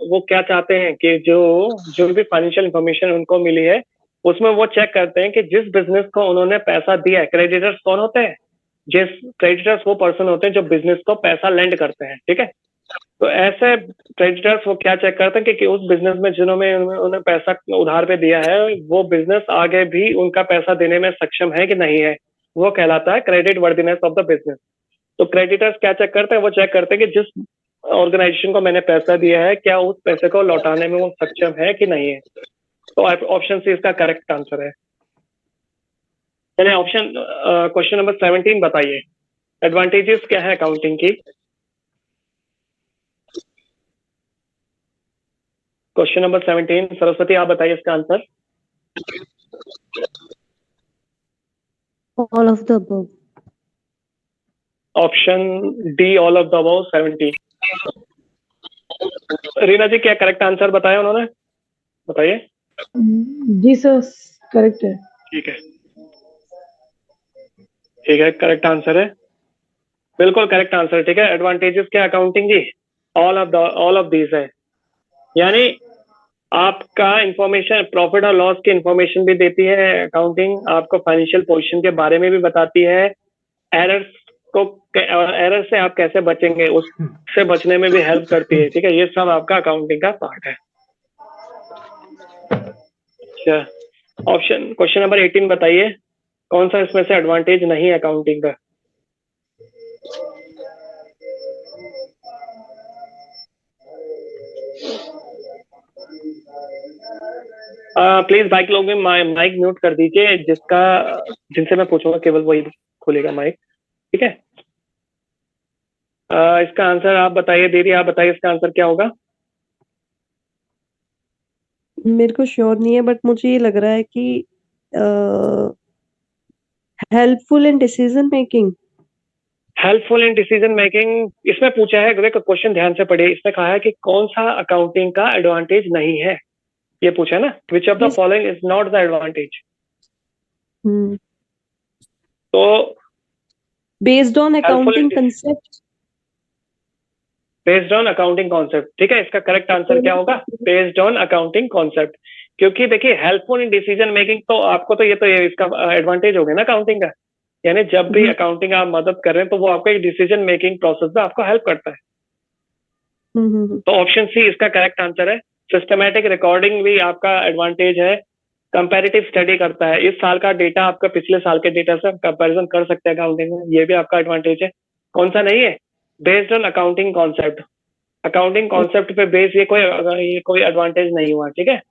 वो क्या चाहते हैं कि जो भी फाइनेंशियल इंफॉर्मेशन उनको मिली है उसमें वो चेक करते हैं कि जिस बिजनेस को उन्होंने पैसा दिया है, क्रेडिटर्स कौन होते हैं? जिस क्रेडिटर्स वो पर्सन होते हैं जो बिजनेस को पैसा लेंड करते हैं, ठीक है। तो ऐसे क्रेडिटर्स वो क्या चेक करते हैं कि उस बिजनेस में जिन्होंने उन्हें पैसा उधार पे दिया है वो बिजनेस आगे भी उनका पैसा देने में सक्षम है कि नहीं है। वो कहलाता है credit worthiness of the business. तो क्रेडिटर्स क्या चेक करते हैं? वो चेक करते हैं कि जिस ऑर्गेनाइजेशन को मैंने पैसा दिया है क्या उस पैसे को लौटाने में वो सक्षम है कि नहीं है। तो ऑप्शन सी इसका करेक्ट आंसर है। चलिए ऑप्शन क्वेश्चन नंबर 17 बताइए। एडवांटेजेस क्या है अकाउंटिंग की? क्वेश्चन नंबर 17, सरस्वती आप बताइए इसका answer. All of the above. Option D all of the above 17। Reena ji क्या करेक्ट आंसर बताया उन्होंने? बताइए। जी सर, करेक्ट है। ठीक है, ठीक है, करेक्ट आंसर है, बिल्कुल करेक्ट आंसर, ठीक है। एडवांटेजेस क्या अकाउंटिंग की? ऑल ऑफ दीज है, यानी आपका इंफॉर्मेशन, प्रॉफिट और लॉस की इंफॉर्मेशन भी देती है अकाउंटिंग, आपको फाइनेंशियल पोजीशन के बारे में भी बताती है, एरर से आप कैसे बचेंगे उससे बचने में भी हेल्प करती है, ठीक है। ये सब आपका अकाउंटिंग का पार्ट है। अच्छा, ऑप्शन क्वेश्चन नंबर 18 बताइए, कौन सा इसमें से एडवांटेज नहीं है अकाउंटिंग का? प्लीज बाइक लोग में माइक म्यूट कर दीजिए, जिनसे मैं पूछूंगा केवल वही खोलेगा माइक, ठीक है। इसका आंसर आप बताइए, दीदी आप बताइए इसका आंसर क्या होगा? मेरे को श्योर नहीं है, बट मुझे ये लग रहा है कि helpful in decision making. Helpful in decision making इसमें पूछा है, देखो क्वेश्चन ध्यान से पढ़िए। इसमें कहा है कि कौन सा अकाउंटिंग का एडवांटेज नहीं है, ये पूछा है ना। Which of the following is not the advantage? तो based on accounting concept, based on accounting concept, ठीक है। इसका करेक्ट आंसर क्या होगा? Based on accounting concept. क्योंकि देखिए हेल्पफुल इन डिसीजन मेकिंग तो आपको तो ये इसका एडवांटेज हो गया ना अकाउंटिंग का, यानी जब भी अकाउंटिंग आप मदद कर रहे हैं तो वो आपको एक डिसीजन मेकिंग प्रोसेस में आपको हेल्प करता है। तो ऑप्शन सी इसका करेक्ट आंसर है। सिस्टमैटिक रिकॉर्डिंग भी आपका एडवांटेज है। कंपैरेटिव स्टडी करता है, इस साल का डेटा आपका पिछले साल के डेटा से कंपैरिजन कर सकते हैं अकाउंटिंग में, ये भी आपका एडवांटेज है। कौन सा नहीं है? Based on accounting concept. Accounting concept पे बेस ये कोई एडवांटेज नहीं हुआ, ठीक है।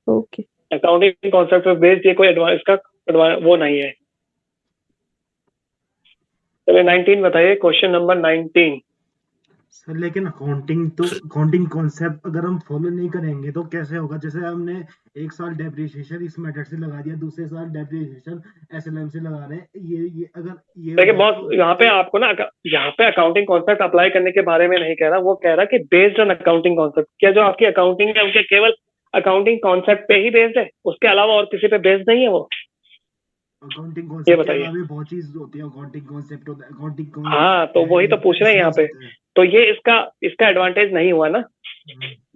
ओके, अकाउंटिंग कॉन्सेप्ट पे बेस्ड ये कोई वो नहीं है। चलिए 19 बताइए, क्वेश्चन नंबर 19। सर लेकिन अकाउंटिंग कॉन्सेप्ट अगर हम फॉलो नहीं करेंगे तो कैसे होगा? जैसे हमने एक साल डेप्रिसिएशन इस मेथड से लगा दिया, दूसरे साल डेप्रिसिएशन एसएलएम से लगा रहे हैं, ये अगर ये देखिए बॉस, यहाँ पे आपको ना यहाँ पे अकाउंटिंग कॉन्सेप्ट अप्लाई करने के बारे में नहीं कह रहा, वो कह रहा कि बेस्ड ऑन अकाउंटिंग कॉन्सेप्ट। क्या जो आपकी अकाउंटिंग है उनके केवल अकाउंटिंग कॉन्सेप्ट पे ही बेस्ड है, उसके अलावा और किसी पे बेस्ड नहीं है वो? अकाउंटिंग ये कॉन्सेप्ट के बताइए। अलावा भी बहुत चीज होती है, अकाउंटिंग कॉन्सेप्ट होता है, अकाउंटिंग हाँ, तो वही तो पूछ रहे हैं यहाँ पे। तो ये इसका एडवांटेज नहीं हुआ ना।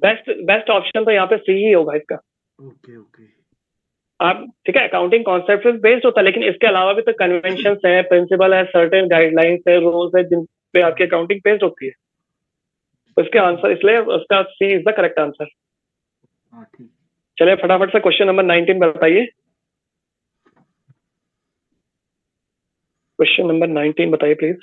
बेस्ट ऑप्शन तो यहाँ पे सी ही होगा इसका। Okay okay. आप ठीक है, अकाउंटिंग कॉन्सेप्ट पे बेस्ड होता है, लेकिन इसके अलावा भी तो कन्वेंशन है, प्रिंसिपल है, सर्टेन गाइडलाइंस है, रूल्स है, जिन पे आपकी अकाउंटिंग बेस्ड होती है। उसके आंसर, इसलिए उसका सी इज द करेक्ट आंसर। हाँ ठीक। चलिए फटाफट से क्वेश्चन नंबर 19 बताइए। क्वेश्चन नंबर 19 बताइए प्लीज।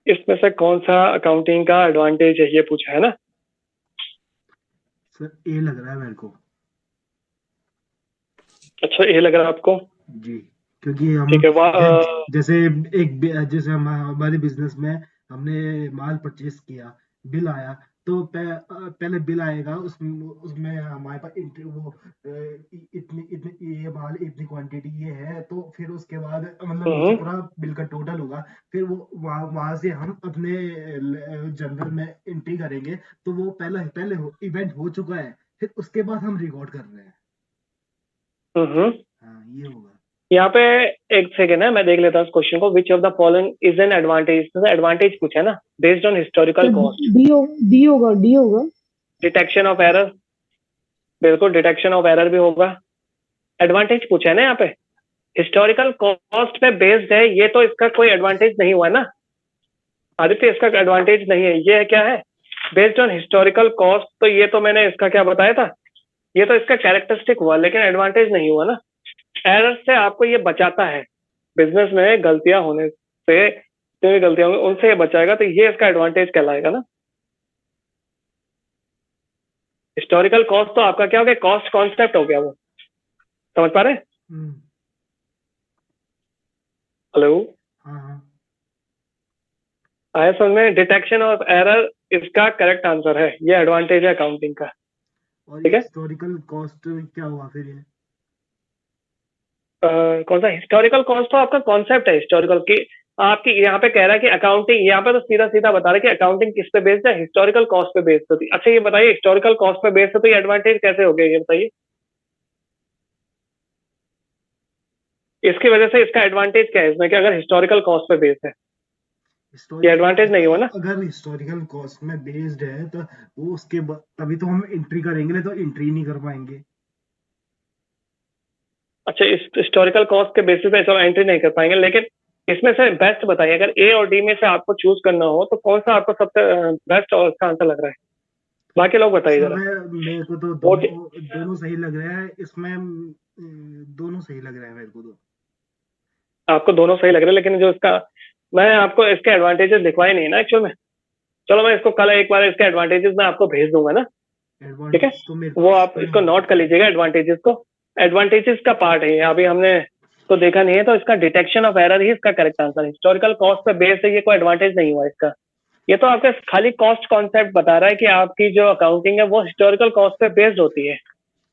इसमें से कौन सा अकाउंटिंग का एडवांटेज है, ये पूछा है ना। सर ए लग रहा है मेरे को। अच्छा, ये लग रहा है आपको? जी, क्योंकि हम ठीक है, जैसे हमारे बिजनेस में हमने माल परचेस किया, बिल आया, तो पहले बिल आएगा, उसमें हमारे पास इतनी इतनी ये माल इतनी क्वांटिटी ये है, तो फिर उसके बाद मतलब नीचे पूरा बिल का टोटल होगा, फिर वो वहां से हम अपने जर्नल में एंट्री करेंगे, तो वो पहले इवेंट हो चुका है, फिर उसके बाद हम रिकॉर्ड कर रहे हैं। हाँ ये होगा। यहाँ पे एक सेकेंड है, मैं देख लेता हूँ इस क्वेश्चन को। विच of the following is an advantage? Advantage पूछा है ना, based on historical cost. D होगा। डिटेक्शन ऑफ एरर, बिल्कुल डिटेक्शन ऑफ एरर भी होगा। एडवांटेज पूछा है ना यहाँ पे, हिस्टोरिकल कॉस्ट पे बेस्ड है, ये तो इसका कोई एडवांटेज नहीं हुआ ना आदित्य, इसका एडवांटेज नहीं है। ये क्या है, बेस्ड ऑन हिस्टोरिकल कॉस्ट, तो ये तो मैंने इसका क्या बताया था, ये तो इसका कैरेक्टरिस्टिक हुआ, लेकिन एडवांटेज नहीं हुआ ना। एरर से आपको ये बचाता है, बिजनेस में गलतियां होने से, जो भी गलतियां होंगी उनसे ये बचाएगा, तो ये इसका एडवांटेज कहलाएगा ना। हिस्टोरिकल कॉस्ट तो आपका क्या हो गया, कॉस्ट कॉन्सेप्ट हो गया वो, समझ पा रहे हैं? हेलो, हाँ आया समझ में? डिटेक्शन ऑफ एरर इसका करेक्ट आंसर है, ये एडवांटेज है अकाउंटिंग का। और ठीक है, हिस्टोरिकल कॉस्ट क्या हुआ फिर ये? कौन सा हिस्टोरिकल कॉस्ट? तो आपका कॉन्सेप्ट है हिस्टोरिकल की। आपकी यहाँ पे कह रहा है कि अकाउंटिंग, यहाँ पे तो सीधा सीधा बता रहा है कि अकाउंटिंग किस पे बेस्ड है, हिस्टोरिकल कॉस्ट पे बेस्ड होती है। अच्छा ये बताइए, हिस्टोरिकल कॉस्ट पे बेस्ड है तो ये एडवांटेज कैसे हो गया, ये बताइए। इसकी वजह से इसका एडवांटेज क्या है इसमें, कि अगर हिस्टोरिकल कॉस्ट पे बेस्ड है, ये एडवांटेज नहीं हुआ ना। अगर हिस्टोरिकल कॉस्ट में बेस्ड है तो वो तभी तो हम एंट्री करेंगे, नहीं तो एंट्री नहीं कर पाएंगे। अच्छा, इस हिस्टोरिकल कॉस्ट के बेसिस पे एंट्री नहीं कर पाएंगे, लेकिन इसमें से बेस्ट बताइए, अगर ए और डी में से आपको चूज करना हो तो कौन सा आपको सबसे बेस्ट और इसका आंसर लग रहा है? बाकी लोग बताइए जरा। मेरे को तो दोनों सही लग रहा है इसमें, दोनों सही लग रहा है मेरे को तो। आपको दोनों सही लग रहे हैं, लेकिन जो इसका, मैं आपको इसके एडवांटेजेस लिखवाए नहीं है ना एक्चुअल में। चलो मैं इसको कल एक बार इसके एडवांटेजेस मैं आपको भेज दूंगा ना, ठीक है, तो वो आप इसको नोट कर लीजिएगा एडवांटेजेस को। एडवांटेजेस का पार्ट है, अभी हमने तो देखा नहीं है, तो इसका डिटेक्शन ऑफ एरर ही इसका करेक्ट आंसर है। हिस्टोरिकल कॉस्ट पे बेस्ड है, ये कोई एडवांटेज नहीं हुआ इसका। ये तो आपका खाली कॉस्ट कॉन्सेप्ट बता रहा है कि आपकी जो अकाउंटिंग है वो हिस्टोरिकल कॉस्ट पे बेस्ड होती है,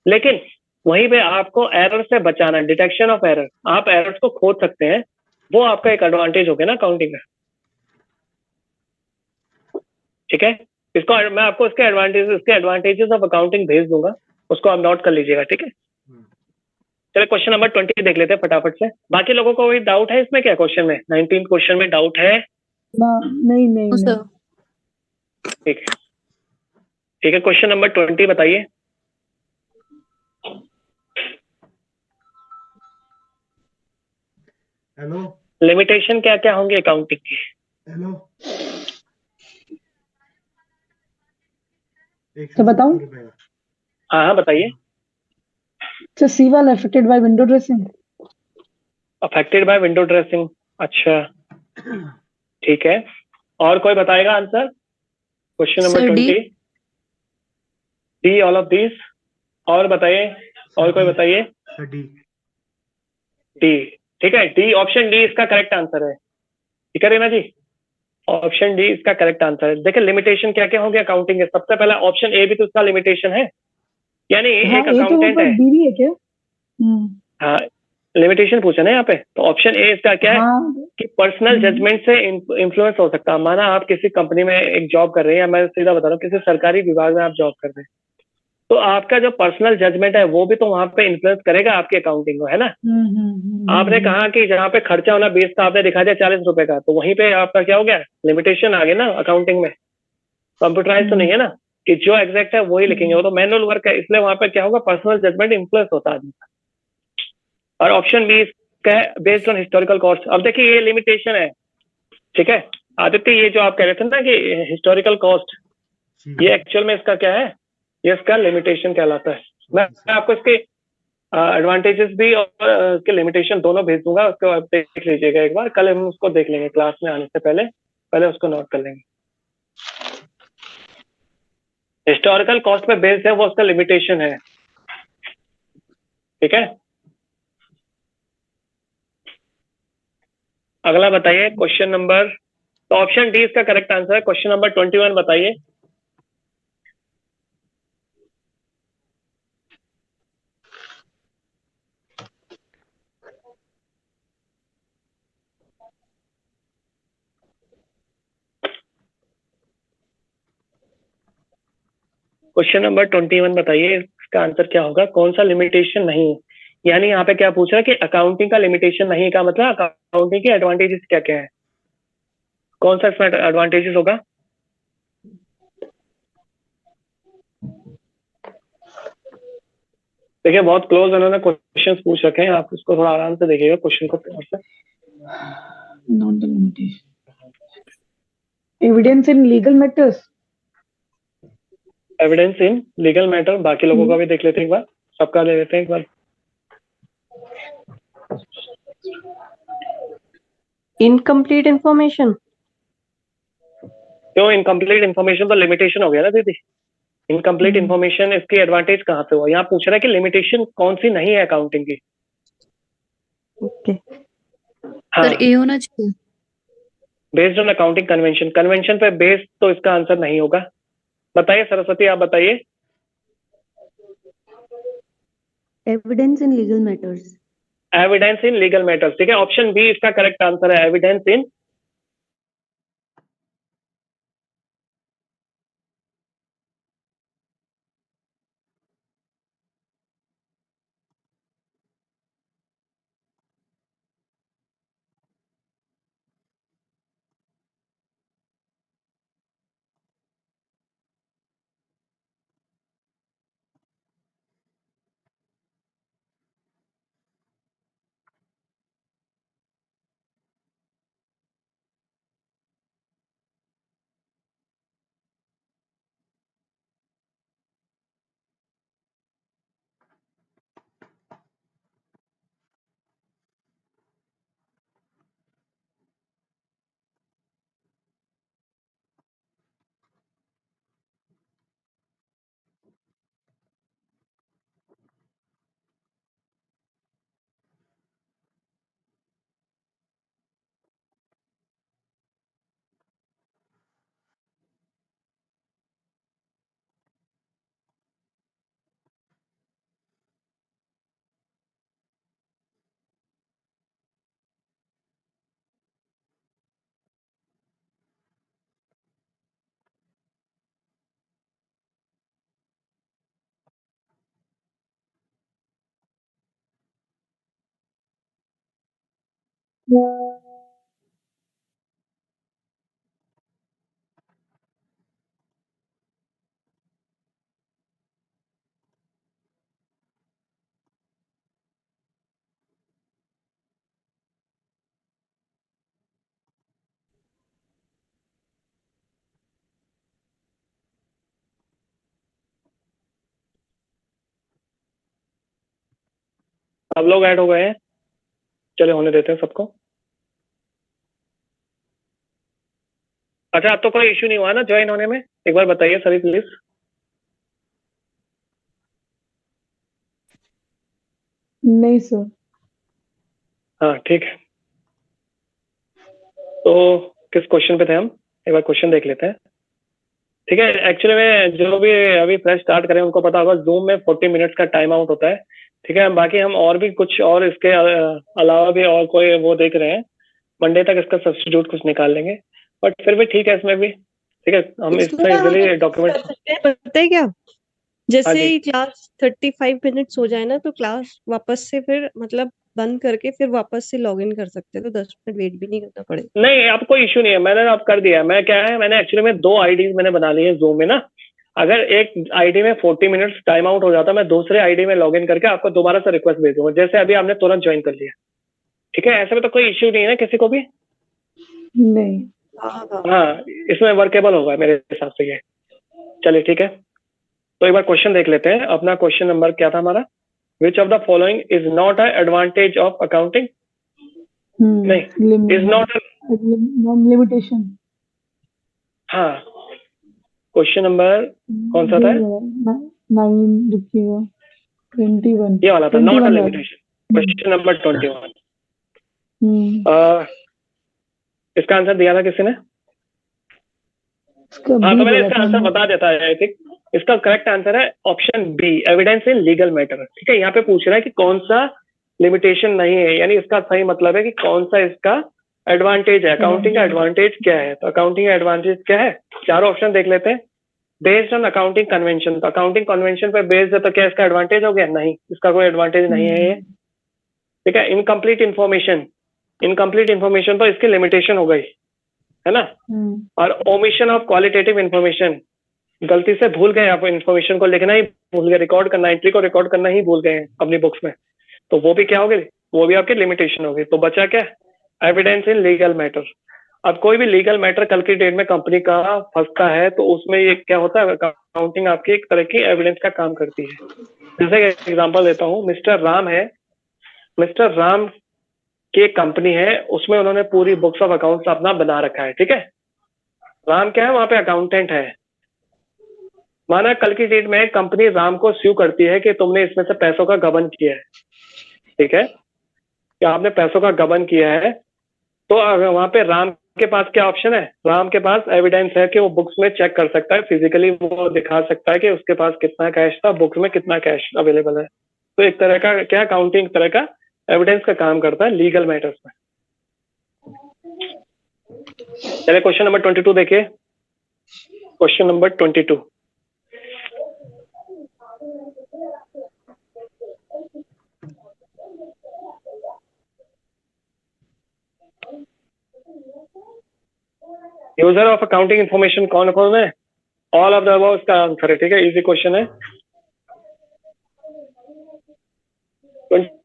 लेकिन वहीं पे आपको एरर से बचाना, डिटेक्शन ऑफ एरर, आप एरर्स को खोज सकते हैं, वो आपका एक एडवांटेज हो गया ना अकाउंटिंग का। ठीक है, इसको मैं आपको इसके एडवांटेजेस ऑफ अकाउंटिंग भेज दूंगा, उसको आप नोट कर लीजिएगा। ठीक है, चलिए क्वेश्चन नंबर 20 देख लेते हैं फटाफट से। बाकी लोगों को कोई डाउट है इसमें? क्या क्वेश्चन में 19 क्वेश्चन में डाउट है? नहीं। ठीक है, ठीक है, क्वेश्चन नंबर 20 बताइए। हेलो, लिमिटेशन क्या क्या होंगे अकाउंटिंग की? हेलो, तो बताऊं? हाँ बताइए। Sewall affected by window dressing. Affected by window dressing, अच्छा ठीक है। और कोई बताएगा answer? Question number 20, D all of this. और बताइए, और कोई बताइए? डी, ठीक है, डी, ऑप्शन डी इसका करेक्ट आंसर है। ठीक है रीना जी, ऑप्शन डी इसका करेक्ट आंसर है। देखिए लिमिटेशन क्या क्या होंगे अकाउंटिंग के, सबसे पहला ऑप्शन ए भी तो इसका लिमिटेशन है, यानी एक अकाउंटेंट है। डी भी है क्या? हाँ, लिमिटेशन पूछा ना यहाँ पे, तो ऑप्शन ए इसका क्या है हाँ कि पर्सनल जजमेंट से इन्फ्लुएंस हो सकता है। माना आप किसी कंपनी में एक जॉब कर रहे हैं, या मैं सीधा बता रहा हूँ किसी सरकारी विभाग में आप जॉब कर रहे हैं, तो आपका जो पर्सनल जजमेंट है वो भी तो वहां पे इन्फ्लुएंस करेगा आपकी अकाउंटिंग को, है ना। आपने कहा कि जहाँ पे खर्चा होना 20 का, आपने दिखा दिया 40 रुपए का, तो वहीं पे आपका क्या हो गया, लिमिटेशन आ गया ना अकाउंटिंग में। कंप्यूटराइज तो नहीं है ना कि जो एग्जैक्ट है वही लिखेंगे, वो तो मैनुअल वर्क है, इसलिए वहां पे क्या होगा, पर्सनल जजमेंट इन्फ्लुएंस होता है आदमी का। और ऑप्शन बी इसका है बेस्ड ऑन हिस्टोरिकल कॉस्ट। अब देखिए ये लिमिटेशन है, ठीक है आदित्य, ये जो आप कह रहे थे ना कि हिस्टोरिकल कॉस्ट, ये एक्चुअल में इसका क्या है, ये इसका लिमिटेशन कहलाता है। मैं आपको इसके एडवांटेजेस भी और इसके लिमिटेशन दोनों भेज दूंगा, उसको आप देख लीजिएगा एक बार, कल हम उसको देख लेंगे क्लास में आने से पहले उसको नोट कर लेंगे। हिस्टोरिकल कॉस्ट पे बेस्ड है वो, उसका लिमिटेशन है, ठीक है। अगला बताइए क्वेश्चन नंबर, तो ऑप्शन डी इसका करेक्ट आंसर है। क्वेश्चन नंबर 21 बताइए। क्वेश्चन नंबर 21 बताइए, इसका आंसर क्या होगा, कौन सा लिमिटेशन नहीं है। यानी यहाँ पे क्या पूछ रहा है कि अकाउंटिंग का लिमिटेशन नहीं का मतलब अकाउंटिंग के एडवांटेजेस क्या क्या है, कौन सा इसमें एडवांटेजेस होगा। देखिए बहुत क्लोज उन्होंने क्वेश्चंस पूछ रखे हैं, आप उसको थोड़ा आराम से देखिएगा क्वेश्चन को प्यार से। not the limitation. Evidence in legal matters. Evidence in legal matter, बाकी लोगों का भी देख लेते हैं एक बार, सबका ले लेते हैं एक बार। Incomplete information. क्यों इनकम्प्लीट इन्फॉर्मेशन, तो लिमिटेशन हो गया ना दीदी। इनकम्प्लीट इन्फॉर्मेशन इसकी एडवांटेज कहाँ से हुआ, यहाँ पूछ रहा है कि लिमिटेशन कौन सी नहीं है अकाउंटिंग की। Okay. हाँ, सर ए होना चाहिए। Based on accounting convention, convention पे बेस्ड तो इसका आंसर नहीं होगा। बताइए सरस्वती, आप बताइए। Evidence in legal matters. Evidence in legal matters, ठीक है, ऑप्शन बी इसका करेक्ट आंसर है, एविडेंस इन। सब लोग ऐड हो गए हैं, चले होने देते हैं सबको। अच्छा, अब तो कोई इश्यू नहीं हुआ ना ज्वाइन होने में, एक बार बताइए सभी प्लीज। नहीं सर। हाँ ठीक है, तो किस क्वेश्चन पे थे हम, एक बार क्वेश्चन देख लेते हैं। ठीक है, एक्चुअली में जो भी अभी फ्रेश स्टार्ट करें उनको पता होगा जूम में 40 मिनट्स का टाइम आउट होता है, ठीक है, बाकी हम और भी कुछ और इसके अलावा भी और कोई वो देख रहे हैं, मंडे तक इसका सब्स्टिट्यूट कुछ निकाल लेंगे, बट फिर भी ठीक है इसमें भी, ठीक है, हम इसमें इससे ना हम इजिली कर डॉक्यूमेंट। सकते हैं, पता है क्या, हाँ जैसे जी, ही क्लास 35 मिनट्स हो जाए ना तो क्लास वापस से फिर मतलब बंद करके फिर वापस से लॉग इन कर सकते हैं, तो 10 मिनट वेट भी नहीं करना पड़ेगा। नहीं अब कोई इशू नहीं है, मैंने अब कर दिया है। मैं क्या है, मैंने एक्चुअली में 2 आईडीज मैंने बना ली है जूम में ना, अगर एक आईडी में 40 मिनट्स टाइम आउट हो जाता, मैं दूसरे आईडी में लॉग इन करके आपको दोबारा से रिक्वेस्ट भेज दूंगा, जैसे अभी आपने तुरंत ज्वाइन कर लिया, ठीक है, ऐसे में तो कोई इश्यू नहीं है ना किसी को भी। नहीं। हाँ हाँ, इसमें वर्केबल होगा मेरे हिसाब से ये। चलिए ठीक है, तो एक बार क्वेश्चन देख लेते हैं। अपना क्वेश्चन नंबर क्या था हमारा, विच of the following is not a advantage of accounting, नहीं, इज नॉट, लिमिटेशन। हाँ, क्वेश्चन नंबर कौन सा था, 9 लिखिएगा, 21 ये वाला था, not a 21 limitation, question number 21। हम्म, इसका आंसर दिया था किसी ने? इसका हाँ, बी तो मैंने बोला इसका था आंसर हमने। बता देता है, आई थिंक इसका करेक्ट आंसर है option B, evidence in legal matter. ठीक है, यहाँ पे पूछ रहा है कि कौन सा लिमिटेशन नहीं है, यानी इसका सही मतलब है कि कौन सा इसका एडवांटेज है, अकाउंटिंग का एडवांटेज क्या है। तो अकाउंटिंग का एडवांटेज क्या है, चारों ऑप्शन देख लेते हैं। बेस्ड ऑन अकाउंटिंग कन्वेंशन, तो अकाउंटिंग कन्वेंशन पे बेस्ड है, तो क्या इसका एडवांटेज हो गया? नहीं, इसका कोई एडवांटेज नहीं है ये। ठीक है, इनकम्प्लीट इन्फॉर्मेशन, इनकम्प्लीट इन्फॉर्मेशन तो इसकी लिमिटेशन हो गई है ना। और ओमिशन ऑफ क्वालिटेटिव इन्फॉर्मेशन, गलती से भूल गए आप इन्फॉर्मेशन को लिखना ही भूल गए, रिकॉर्ड करना, एंट्री को रिकॉर्ड करना ही भूल गए हैं अपनी बुक्स में, तो वो भी क्या होगी, वो भी आपकी लिमिटेशन होगी। तो बचा क्या, एविडेंस इन लीगल मैटर। अब कोई भी लीगल मैटर कल की डेट में कंपनी का फंसता है तो उसमें ये क्या होता है, अकाउंटिंग आपकी एक तरह की एविडेंस का काम करती है। जैसे एग्जांपल देता हूँ, मिस्टर राम है, मिस्टर राम की एक कंपनी है, उसमें उन्होंने पूरी बुक्स ऑफ अकाउंट्स अपना बना रखा है। ठीक है, राम क्या है, वहां पे अकाउंटेंट है। माना कल की डेट में कंपनी राम को स्यू करती है कि तुमने इसमें से पैसों का गबन किया है, ठीक है, कि आपने पैसों का गबन किया है, तो वहां पे राम के पास क्या ऑप्शन है, राम के पास एविडेंस है कि वो बुक्स में चेक कर सकता है, फिजिकली वो दिखा सकता है कि उसके पास कितना कैश था, बुक्स में कितना कैश अवेलेबल है। तो एक तरह का क्या, अकाउंटिंग तरह का एविडेंस का काम करता है लीगल मैटर्स में। चलिए क्वेश्चन नंबर 22 देखिए, question number 22। User of accounting information कौन कौन है, ऑल ऑफ द अबव इसका आंसर है। ठीक है, इजी क्वेश्चन है।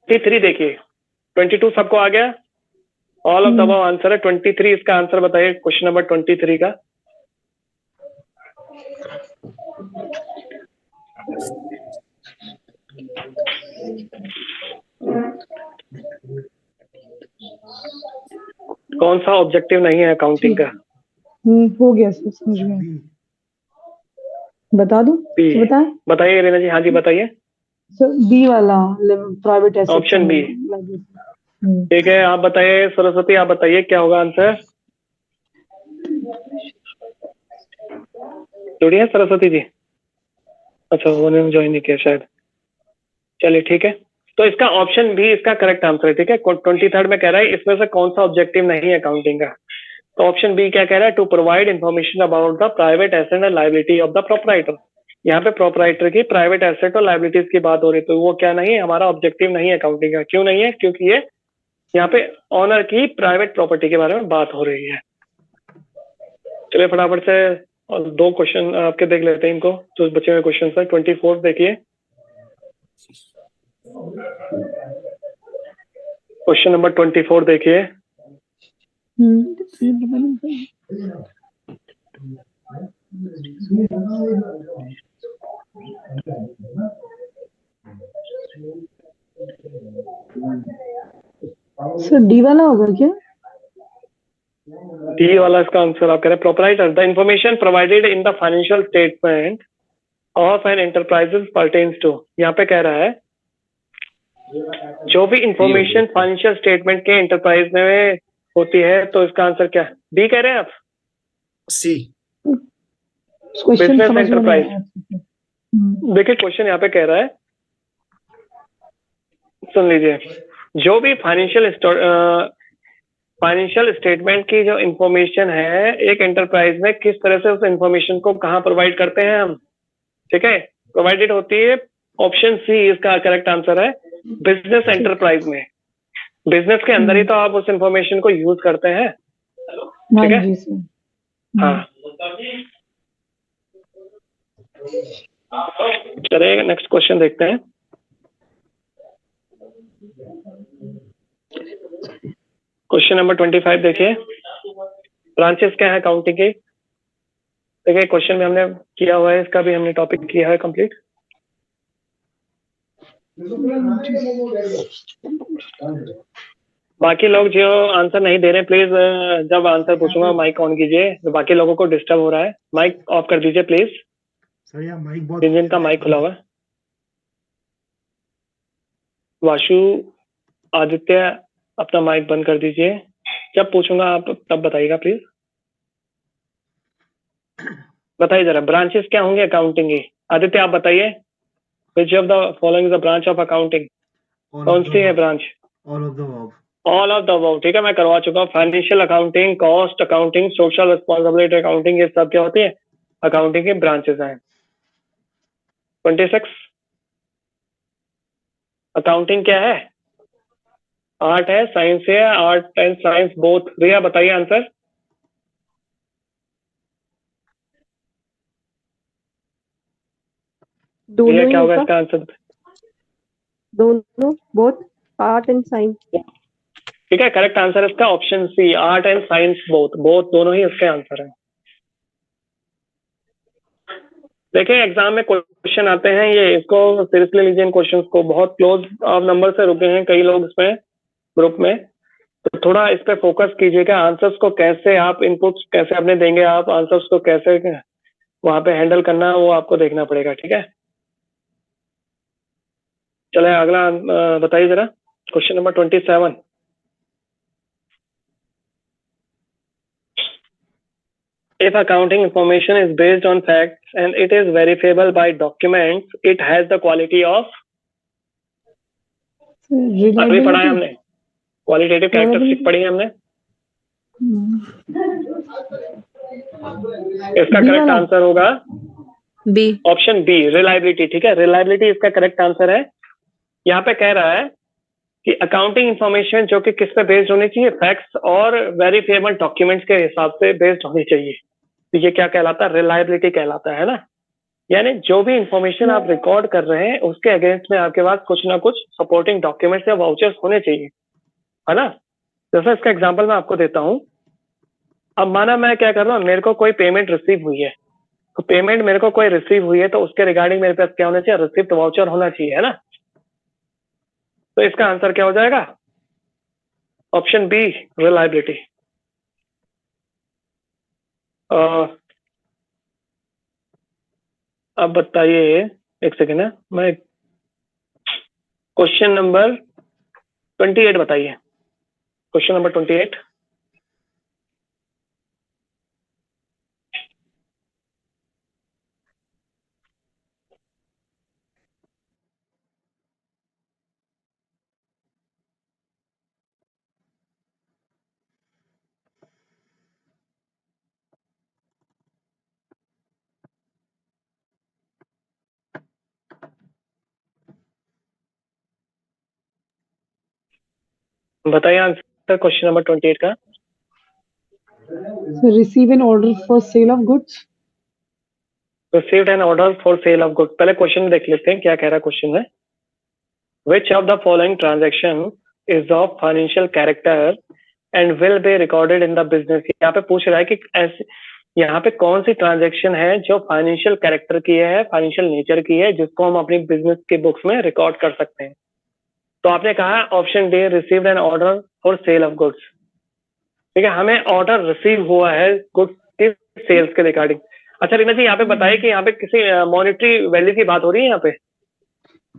23 देखिए, 22 सबको आ गया, all of the above answer है। 23 इसका आंसर बताइए क्वेश्चन नंबर 23 का। कौन सा ऑब्जेक्टिव नहीं है अकाउंटिंग का? हो गया सर, समझ गया। बी। बता दूं? बी, बताएं बताइए रीना जी। हाँ जी बताइए, सर, बी वाला, प्राइवेट एसेट। Option B. ठीक है, आप बताइए सरस्वती, आप बताइए क्या होगा आंसर। जुड़ी है सरस्वती जी? अच्छा, उन्होंने ज्वाइन नहीं किया शायद। चलिए ठीक है, तो इसका ऑप्शन भी इसका करेक्ट आंसर है। ठीक है, 23 में कह रहा है इसमें से कौन सा ऑब्जेक्टिव नहीं है अकाउंटिंग का, तो ऑप्शन बी क्या कह रहा है, to provide information about the private asset and liability of the proprietor. यहाँ पे प्रोपराइटर की प्राइवेट एसेट और लायबिलिटीज की बात हो रही है, तो वो क्या नहीं है, हमारा ऑब्जेक्टिव नहीं है अकाउंटिंग का। क्यों नहीं है? क्योंकि ये यहाँ पे ऑनर की प्राइवेट प्रॉपर्टी के बारे में बात हो रही है। चलिए फटाफट से और 2 क्वेश्चन आपके देख लेते हैं, इनको जो बचे हुए क्वेश्चन है। 24 देखिए, क्वेश्चन नंबर 24 देखिए। सर, डी वाला होगा क्या? डी वाला इसका आंसर आप कह रहे हैं, proprietor the information provided in the financial statement of an enterprises pertains to. यहाँ पे कह रहा है जो भी इंफॉर्मेशन फाइनेंशियल स्टेटमेंट के एंटरप्राइज में होती है, तो इसका आंसर क्या है? बी कह रहे हैं आप? सी। क्वेश्चन बिजनेस समझ में नहीं एंटरप्राइज। आया। देखिए क्वेश्चन यहाँ पे कह रहा है सुन लीजिए, जो भी फाइनेंशियल स्टेटमेंट की जो इंफॉर्मेशन है एक एंटरप्राइज में, किस तरह से उस इंफॉर्मेशन को कहाँ प्रोवाइड करते हैं हम, ठीक है, प्रोवाइडेड होती है। ऑप्शन सी इसका करेक्ट आंसर है, बिजनेस एंटरप्राइज में। बिजनेस के अंदर ही तो आप उस इंफॉर्मेशन को यूज करते हैं, ठीक है। जी सर। हाँ, चलिए नेक्स्ट क्वेश्चन देखते हैं। क्वेश्चन नंबर 25 देखिए, ब्रांचेस क्या है अकाउंटिंग की। देखिए क्वेश्चन में हमने किया हुआ है, इसका भी हमने टॉपिक किया है कंप्लीट। बाकी लोग जो आंसर नहीं दे रहे हैं, प्लीज जब आंसर पूछूंगा माइक ऑन कीजिए, तो बाकी लोगों को डिस्टर्ब हो रहा है। माइक ऑफ कर दीजिए प्लीज, सर यहाँ माइक बहुत जिनका माइक खुला हुआ है। वाशु, आदित्य, अपना माइक बंद कर दीजिए। जब पूछूंगा आप तब बताइएगा प्लीज। बताइए जरा, ब्रांचेस क्या होंगे अकाउंटिंग की। आदित्य आप बताइए, विच of the following is the branch of accounting, कौन सी है branch? All of the above. All of the above, ठीक है, मैं करवा चुका हूँ। Financial accounting, cost accounting, social responsibility accounting, ये सब क्या होती है अकाउंटिंग की ब्रांचेस हैं। 26 अकाउंटिंग क्या है? आर्ट है, साइंस है, आर्ट एंड साइंस बोथ। रिया बताइए आंसर। दोनों रिया ही क्या होगा होगा, इसका आंसर? दोनों, बोथ आर्ट एंड साइंस। ठीक है, करेक्ट आंसर इसका option C, art and science both, both दोनों ही इसके आंसर है। देखिए एग्जाम में क्वेश्चन आते हैं, ये इसको सीरियसली लीजिए, इन क्वेश्चंस को। बहुत क्लोज आप नंबर से रुके हैं कई लोग इसमें ग्रुप में, तो थोड़ा इस पे फोकस कीजिएगा। आंसर्स को कैसे आप इनपुट्स कैसे अपने देंगे, आप आंसर्स को कैसे वहां पे हैंडल करना है वो आपको देखना पड़ेगा, ठीक है। चले अगला बताइए जरा, question number 27। If accounting information is based on facts and it is verifiable by documents, it has the quality of, अभी पढ़ा है हमने, क्वालिटेटिव कैरेक्टरिस्टिक पढ़ी है हमने। इसका करेक्ट आंसर होगा बी, ऑप्शन बी, रिलायबिलिटी, ठीक है। रिलायबिलिटी इसका करेक्ट आंसर है। यहाँ पे कह रहा है कि अकाउंटिंग इंफॉर्मेशन जो कि किस पे बेस्ड होनी चाहिए, फैक्ट्स और वेरीफेबल डॉक्यूमेंट्स के हिसाब से बेस्ड होनी चाहिए। तो ये क्या कहलाता है? रिलायबिलिटी कहलाता है ना। यानी जो भी इंफॉर्मेशन आप रिकॉर्ड कर रहे हैं उसके अगेंस्ट में आपके पास कुछ ना कुछ सपोर्टिंग डॉक्यूमेंट्स या वाउचर्स होने चाहिए, है ना। जैसा इसका एग्जांपल मैं आपको देता हूँ। अब माना मैं क्या कर रहा हूँ, मेरे को कोई पेमेंट रिसीव हुई है, तो पेमेंट मेरे को कोई रिसीव हुई है तो उसके रिगार्डिंग मेरे पास क्या होना चाहिए? रिसिप्ट वाउचर होना चाहिए, है ना। तो इसका आंसर क्या हो जाएगा? Option B, reliability. अब बताइए, एक सेकेंड है, मैं क्वेश्चन नंबर 28 बताइए। Question number 28। बताइए आंसर क्वेश्चन नंबर 28 का। Receive an order for sale of goods. Received an order for sale of goods. पहले क्वेश्चन देख लेते हैं क्या कह रहा है क्वेश्चन में। विच of the following transaction is of financial character and will be recorded in the business. यहाँ पे पूछ रहा है कि ऐसे यहाँ पे कौन सी ट्रांजैक्शन है जो फाइनेंशियल कैरेक्टर की है, फाइनेंशियल नेचर की है, जिसको हम अपनी बिजनेस के बुक्स में रिकॉर्ड कर सकते हैं। तो आपने कहा option D, received an order for sale of goods. ठीक है, हमें ऑर्डर रिसीव हुआ है गुड्स की सेल्स के रिगार्डिंग। अच्छा रीना जी, यहाँ पे बताइए कि यहाँ पे किसी मॉनेटरी वैल्यू की बात हो रही है यहाँ पे?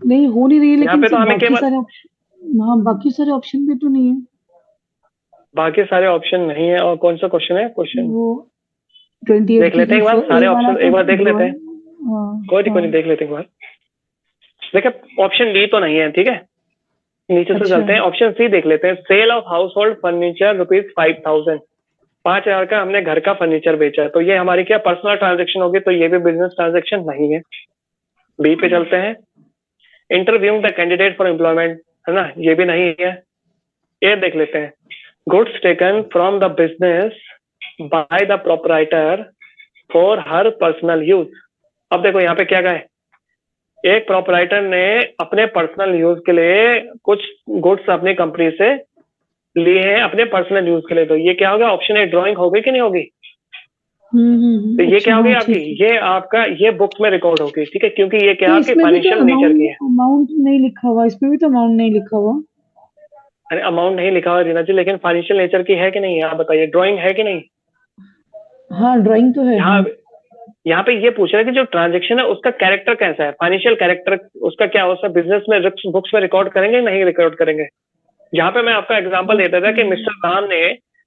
नहीं हो नहीं रही, यहाँ लेकिन पे तो हमें बाकी केवल सारे हाँ बाकी सारे ऑप्शन पे तो नहीं है। बाकी सारे ऑप्शन नहीं है। और कौन सा क्वेश्चन है? क्वेश्चन वो 28 देख लेते हैं एक बार, सारे ऑप्शन एक बार देख लेते हैं। कोई नहीं, हाँ। देख लेते हैं एक बार। देखिए ऑप्शन डी तो नहीं है, ठीक है। नीचे से अच्छा। चलते हैं, ऑप्शन सी देख लेते हैं। Sale of household furniture ₹5,000, 5,000 का हमने घर का फर्नीचर बेचा है, तो ये हमारी क्या पर्सनल ट्रांजेक्शन होगी, तो ये भी बिजनेस ट्रांजेक्शन नहीं है। बी पे चलते हैं। Interviewing the candidate for employment, है ना, ये भी नहीं है। ये देख लेते हैं। Goods taken from the business by the proprietor for her personal use. अब देखो यहाँ पे क्या कहा है, एक प्रोपराइटर ने अपने पर्सनल यूज के लिए कुछ गुड्स अपनी कंपनी से लिए हैं अपने पर्सनल यूज के लिए, तो ये क्या होगा, ऑप्शन ए ड्राइंग होगी कि नहीं होगी, तो ये अच्छा, क्या होगी हाँ, आपकी, ठीक है। ये आपका ये बुक्स में रिकॉर्ड होगी, ठीक है, क्योंकि ये क्या तो आपकी इसमें भी तो फाइनेंशियल नेचर की है। अमाउंट नहीं लिखा हुआ, इसमें भी तो अमाउंट नहीं लिखा हुआ। अरे अमाउंट नहीं लिखा हुआ रीना जी, लेकिन फाइनेंशियल नेचर की है कि नहीं है, आप बताइए, ड्राइंग है कि नहीं। हाँ, ड्राइंग तो है। यहाँ यहाँ पे ये पूछ रहा है कि जो ट्रांजेक्शन है उसका कैरेक्टर कैसा है, फाइनेंशियल कैरेक्टर उसका क्या हो, बिजनेस में बुक्स में रिकॉर्ड करेंगे नहीं रिकॉर्ड करेंगे। यहाँ पे मैं आपका एग्जांपल देता था कि मिस्टर राम ने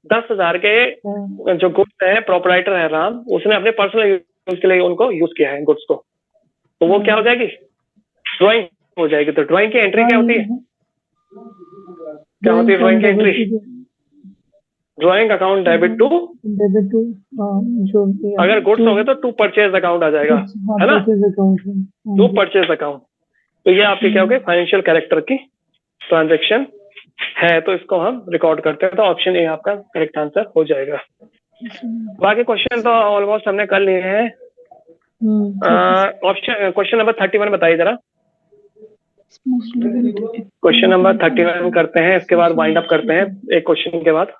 10,000 के जो गुड्स है, प्रोपराइटर है राम, उसने अपने पर्सनल यूज के लिए उनको यूज किया है गुड्स को, तो वो क्या हो जाएगी, ड्राइंग हो जाएगी। तो ड्राइंग की एंट्री क्या होती है, क्या होती है ड्राइंग की एंट्री, ड्राइंग अकाउंट डेबिट टू, जो अगर गुड्स होंगे तो टू परचेज अकाउंट आ जाएगा, है ना, टू परचेज अकाउंट। तो ये आपकी क्या होगी, फाइनेंशियल कैरेक्टर की ट्रांजेक्शन है, तो इसको हम रिकॉर्ड करते हैं, तो ऑप्शन ए आपका करेक्ट आंसर हो जाएगा। बाकी क्वेश्चन तो ऑलमोस्ट हमने कर लिए हैं। ऑप्शन क्वेश्चन नंबर 31 बताइए जरा। क्वेश्चन नंबर 31 करते हैं, इसके बाद वाइंड अप करते हैं एक क्वेश्चन के बाद।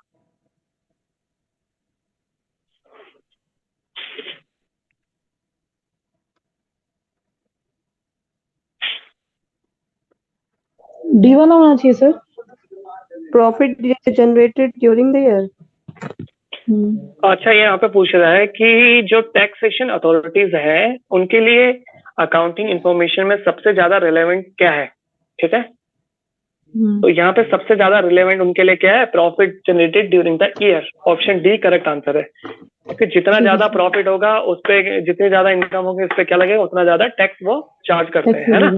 डी वाला होना चाहिए sir. Profit generated during the year. अच्छा, ये यहाँ पे पूछ रहा है कि जो टैक्सेशन अथॉरिटीज है उनके लिए अकाउंटिंग इंफॉर्मेशन में सबसे ज्यादा रिलेवेंट क्या है, ठीक है, तो यहाँ पे सबसे ज्यादा रिलेवेंट उनके लिए क्या है, profit generated during the year. Option D correct answer है, क्योंकि जितना ज्यादा प्रॉफिट होगा उस पे, जितनी ज्यादा इनकम होगी उस पे क्या लगेगा, उतना ज्यादा टैक्स वो चार्ज करते हैं, है ना।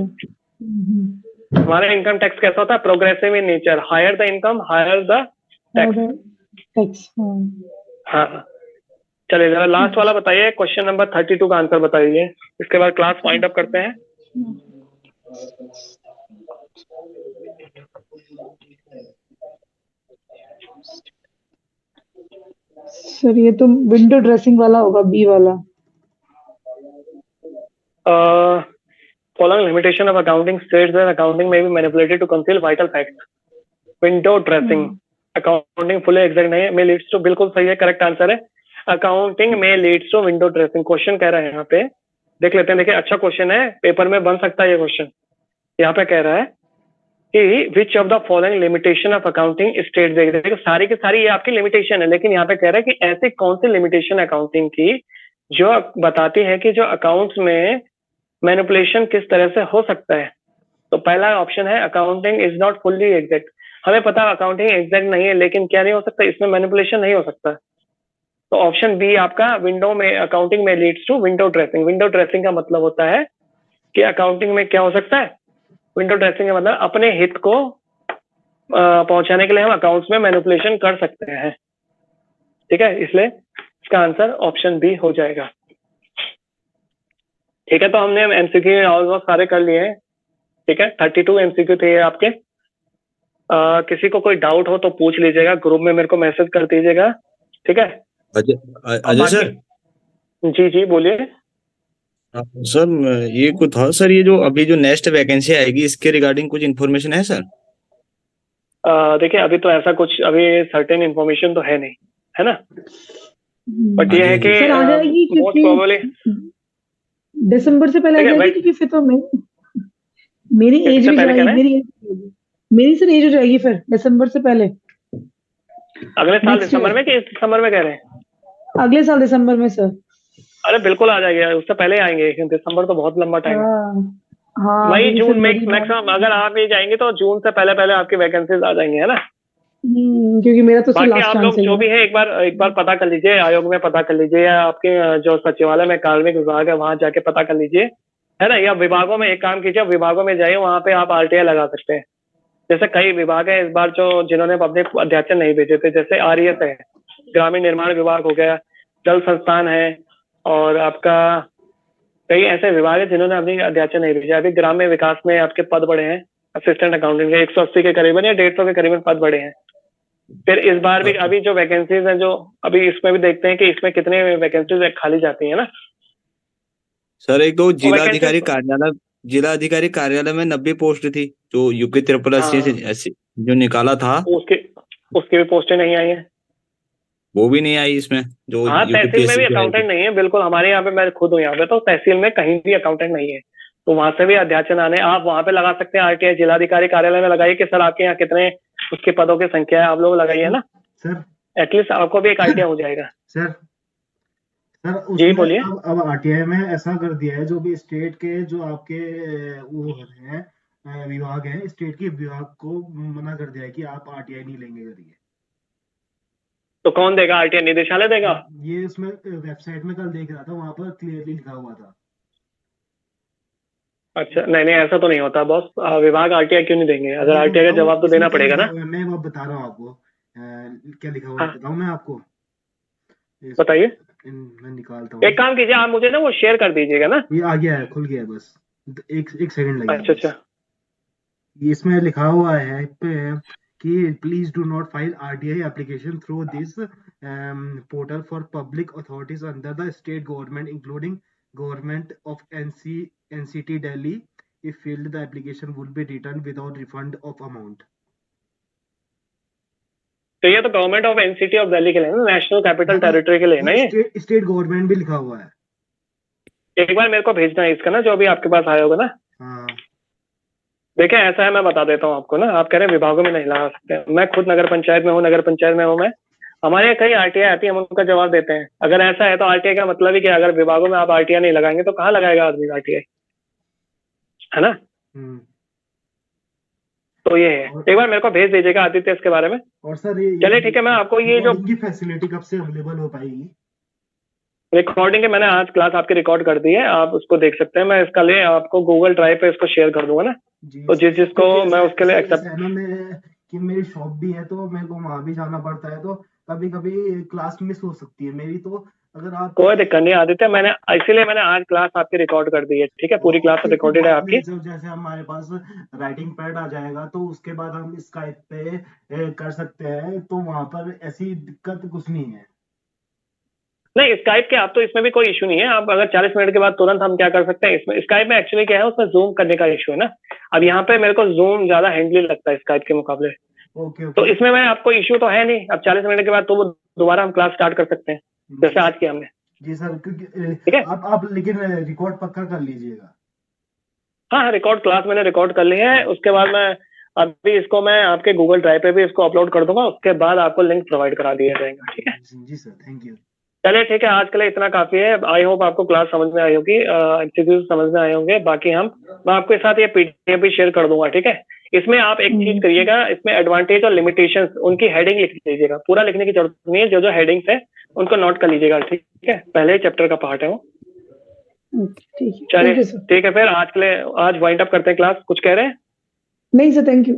हमारा इनकम टैक्स कैसा होता है, progressive in nature, higher the income higher the tax. हाँ, चलिए जरा लास्ट वाला बताइए, क्वेश्चन नंबर 32 का आंसर बताइए, इसके बाद क्लास वाइंड अप करते हैं। सर ये तो विंडो ड्रेसिंग वाला होगा, बी वाला। Following limitation of accounting states that accounting may be manipulated to conceal vital facts. Window dressing accounting fully exact नहीं है, में लीड्स टू, बिल्कुल सही है, करेक्ट आंसर है, अकाउंटिंग में leads to window dressing. Question कह रहा है यहाँ पे, देख लेते हैं, देखिए अच्छा क्वेश्चन है, पेपर में बन सकता है ये क्वेश्चन। यहाँ पे कह रहा है कि विच of the following limitation of accounting state, देखो सारी की सारी ये आपकी लिमिटेशन है, लेकिन यहाँ पे कह रहा है कि ऐसी कौन सी लिमिटेशन अकाउंटिंग की जो बताती है कि जो अकाउंट्स में मैनिपुलेशन किस तरह से हो सकता है। तो पहला ऑप्शन है accounting is not fully exact. हमें पता है अकाउंटिंग एग्जैक्ट नहीं है, लेकिन क्या नहीं हो सकता, इसमें मैनिपुलेशन नहीं हो सकता। तो ऑप्शन बी आपका विंडो में अकाउंटिंग में leads to window dressing. Window dressing का मतलब होता है कि अकाउंटिंग में क्या हो सकता है, विंडो ड्रेसिंग का मतलब अपने हित को पहुंचाने के लिए हम अकाउंट्स में मैनिपुलेशन कर सकते हैं, ठीक है, इसलिए इसका आंसर ऑप्शन बी हो जाएगा। ठीक है, तो हमने एमसीक्यू ऑलमोस्ट सारे कर लिए हैं, ठीक है, 32 एमसीक्यू थे आपके। किसी को कोई डाउट हो तो पूछ लीजिएगा, ग्रुप में मेरे को मैसेज कर दीजिएगा, ठीक है। अजय सर, जी जी बोलिए। सर ये कुछ था सर, ये जो अभी जो नेक्स्ट वैकेंसी आएगी इसके रिगार्डिंग कुछ इन्फॉर्मेशन है सर? देखिए अभी तो ऐसा कुछ अभी सर्टेन इन्फॉर्मेशन तो है नहीं, है ना, बट ये है कि सर आ जाएगी मोस्ट प्रोबेबली दिसंबर से पहले आ जाएगी, क्योंकि फिर तो मेरी एज भी जाएगी, मेरी सर एज हो जाएगी फिर दिसंबर से पहले। अगले साल दिसंबर में कि इस दिसंबर में कह रहे हैं? अगले साल दिसंबर में सर। अरे बिल्कुल आ जाएगी, उससे पहले आएंगे, दिसंबर तो बहुत लंबा टाइम है। हाँ, मई जून मैक्सिमम, अगर आप नहीं जाएंगे तो जून से पहले पहले आपकी वैकेंसीज आ जाएंगी, है ना। क्योंकि मेरा तो बाकी आप लोग जो भी है एक बार पता कर लीजिए, आयोग में पता कर लीजिए, या आपके जो सचिवालय में कार्मिक विभाग है वहां जाके पता कर लीजिए, है ना, या विभागों में एक काम कीजिए, विभागों में जाइए, वहां पे आप आरटीआई लगा सकते हैं, जैसे कई विभाग है इस बार जो जिन्होंने अपने अध्याचन नहीं भेजे थे, जैसे आरईएस है, ग्रामीण निर्माण विभाग हो गया, जल संस्थान है, और आपका कई ऐसे विभाग है जिन्होंने अपनी अध्याचन नहीं भेजा। अभी ग्राम्य विकास में आपके पद बढ़े हैं असिस्टेंट अकाउंटेंट के 180 के करीबन या 150 के करीबन पद बढ़े हैं। फिर इस बार भी अभी जो वैकेंसीज हैं, जो अभी इसमें भी देखते हैं कि इसमें कितने वैकेंसीज खाली जाती है ना सर। एक तो वैकेंसी। जिला अधिकारी कार्यालय में 90 पोस्ट थी, जो यूपी ट्रिपल एससी जो निकाला था, उसकी भी पोस्टें नहीं आई हैं। वो भी नहीं आई इसमें। जो हाँ, तहसील में भी अकाउंटेंट नहीं है, बिल्कुल। हमारे यहाँ पे मैं खुद हूँ यहाँ पे, तो तहसील में कहीं भी अकाउंटेंट नहीं है, तो वहां से भी अध्याचन आने, आप वहां पे लगा सकते हैं आरटीआई जिलाधिकारी कार्यालय में लगाइए कि सर आपके यहाँ कितने उसके पदों की संख्या है, आप लोग लगाइए ना सर। एटलीस्ट आपको भी एक आइडिया हो जाएगा। सर जी बोलिए। अब आरटीआई में ऐसा कर दिया है, जो भी स्टेट के जो आपके वो हैं विभाग हैं, स्टेट के विभाग को मना कर दिया है कि आप आरटीआई नहीं लेंगे करिए। तो कौन देगा? आरटीआई निदेशालय देगा? ये उसमें वेबसाइट में कल देख रहा था, वहां पर क्लियरली लिखा हुआ था। अच्छा, नहीं ऐसा तो नहीं होता बॉस। विभाग आरटीआई क्यों नहीं देंगे? अगर आरटीआई का जवाब तो देना पड़ेगा ना। मैं वो बता रहा हूँ आपको क्या लिखा हुआ है, बताऊँ मैं आपको? बताइए। मैं निकालता हूँ। एक काम कीजिए, आप मुझे ना वो शेयर कर दीजिएगा ना। ये आ गया है, खुल गया है, बस एक सेकंड लगेगा। अच्छा। इसमें लिखा हुआ है कि please do not file RTI application through this portal for public authorities under the state government including government of NCT Delhi. If field the application would be return without refund of amount. तो ये तो government of NCT of Delhi के लिए ना, national capital territory के लिए ना, ये स्टेट गवर्नमेंट भी लिखा हुआ है। एक बार मेरे को भेजना है इसका ना, जो भी आपके पास आया होगा ना। हाँ देखिए ऐसा है, मैं बता देता हूँ आपको ना। आप कह रहे हैं विभागों में नहीं लगा सकते, मैं खुद नगर पंचायत में हूँ, मैं हमारे यहाँ कई आरटीआई आती है, हम उनका जवाब देते हैं। अगर ऐसा है तो आरटीआई का मतलब ही कि अगर विभागों में आप आरटीआई नहीं लगाएंगे तो कहाँ लगाएगा आदमी आरटीआई, है ना। तो ये है, एक बार मेरे को भेज दीजिएगा आदित्य इसके बारे में। और सर चलिए ठीक है, मैं आपको ये जो फैसिलिटी कब से अवेलेबल हो पाएगी? रिकॉर्डिंग है, मैंने आज क्लास आपकी रिकॉर्ड कर दी है, आप उसको देख सकते हैं। मैं इसका लिए आपको गूगल ड्राइव पे इसको शेयर कर दूंगा ना, तो जिसको मैं उसके लिए एक्सेप्ट। कि मेरी शॉप भी है तो मेरे को वहां भी जाना पड़ता है, तो कभी कभी क्लास मिस हो सकती है मेरी। तो अगर आप कोई दिक्कत नहीं आदित्य, इसीलिए मैंने आज क्लास आपकी रिकॉर्ड कर दी है, ठीक है। पूरी क्लास रिकॉर्डेड है आपकी। जैसे हमारे पास राइटिंग पैड आ जाएगा तो उसके बाद हम स्काइप पे कर सकते हैं, तो वहां पर ऐसी दिक्कत कुछ नहीं है। नहीं, स्काइप के आप तो इसमें भी कोई इशू नहीं है। आप अगर 40 मिनट के बाद तुरंत हम क्या कर सकते हैं, इसमें स्काइप में एक्चुअली क्या है, उसमें जूम करने का इशू है ना। अब यहाँ पे मेरे को जूम ज्यादा हैंडली लगता है स्काइप के मुकाबले। ओके। तो इसमें मैं आपको इशू तो है नहीं। अब 40 मिनट के बाद तो वो दोबारा हम क्लास स्टार्ट कर सकते हैं, जैसे आज किया हमने। जी सर, क्योंकि ठीक है आप लेकिन रिकॉर्ड पक्का कर लीजिएगा। हाँ, रिकॉर्ड क्लास मैंने रिकॉर्ड कर ली है। उसके बाद मैं अभी इसको मैं आपके गूगल ड्राइव पे भी इसको अपलोड कर दूंगा, उसके बाद आपको लिंक प्रोवाइड करा दिया जाएगा, ठीक है। जी सर, थैंक यू। चलिए ठीक है, आज के लिए इतना काफी है। आई होप आपको क्लास समझ में आई होगी, एमसीक्यूज समझ में आए होंगे। बाकी मैं आपके साथ ये पीडीएफ भी शेयर कर दूंगा, ठीक है। इसमें आप एक चीज करिएगा, इसमें एडवांटेज और लिमिटेशंस उनकी हेडिंग लिख लीजिएगा। पूरा लिखने की जरूरत नहीं है, जो हेडिंग्स है उनको नोट कर लीजिएगा, ठीक है। पहले चैप्टर का पार्ट है वो। चलिए ठीक है, फिर आज के लिए आज वाइंड अप करते हैं क्लास। कुछ कह रहे हैं? नहीं सर, थैंक यू।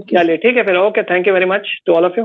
चलिए ठीक है फिर, okay, thank you very much to all of you.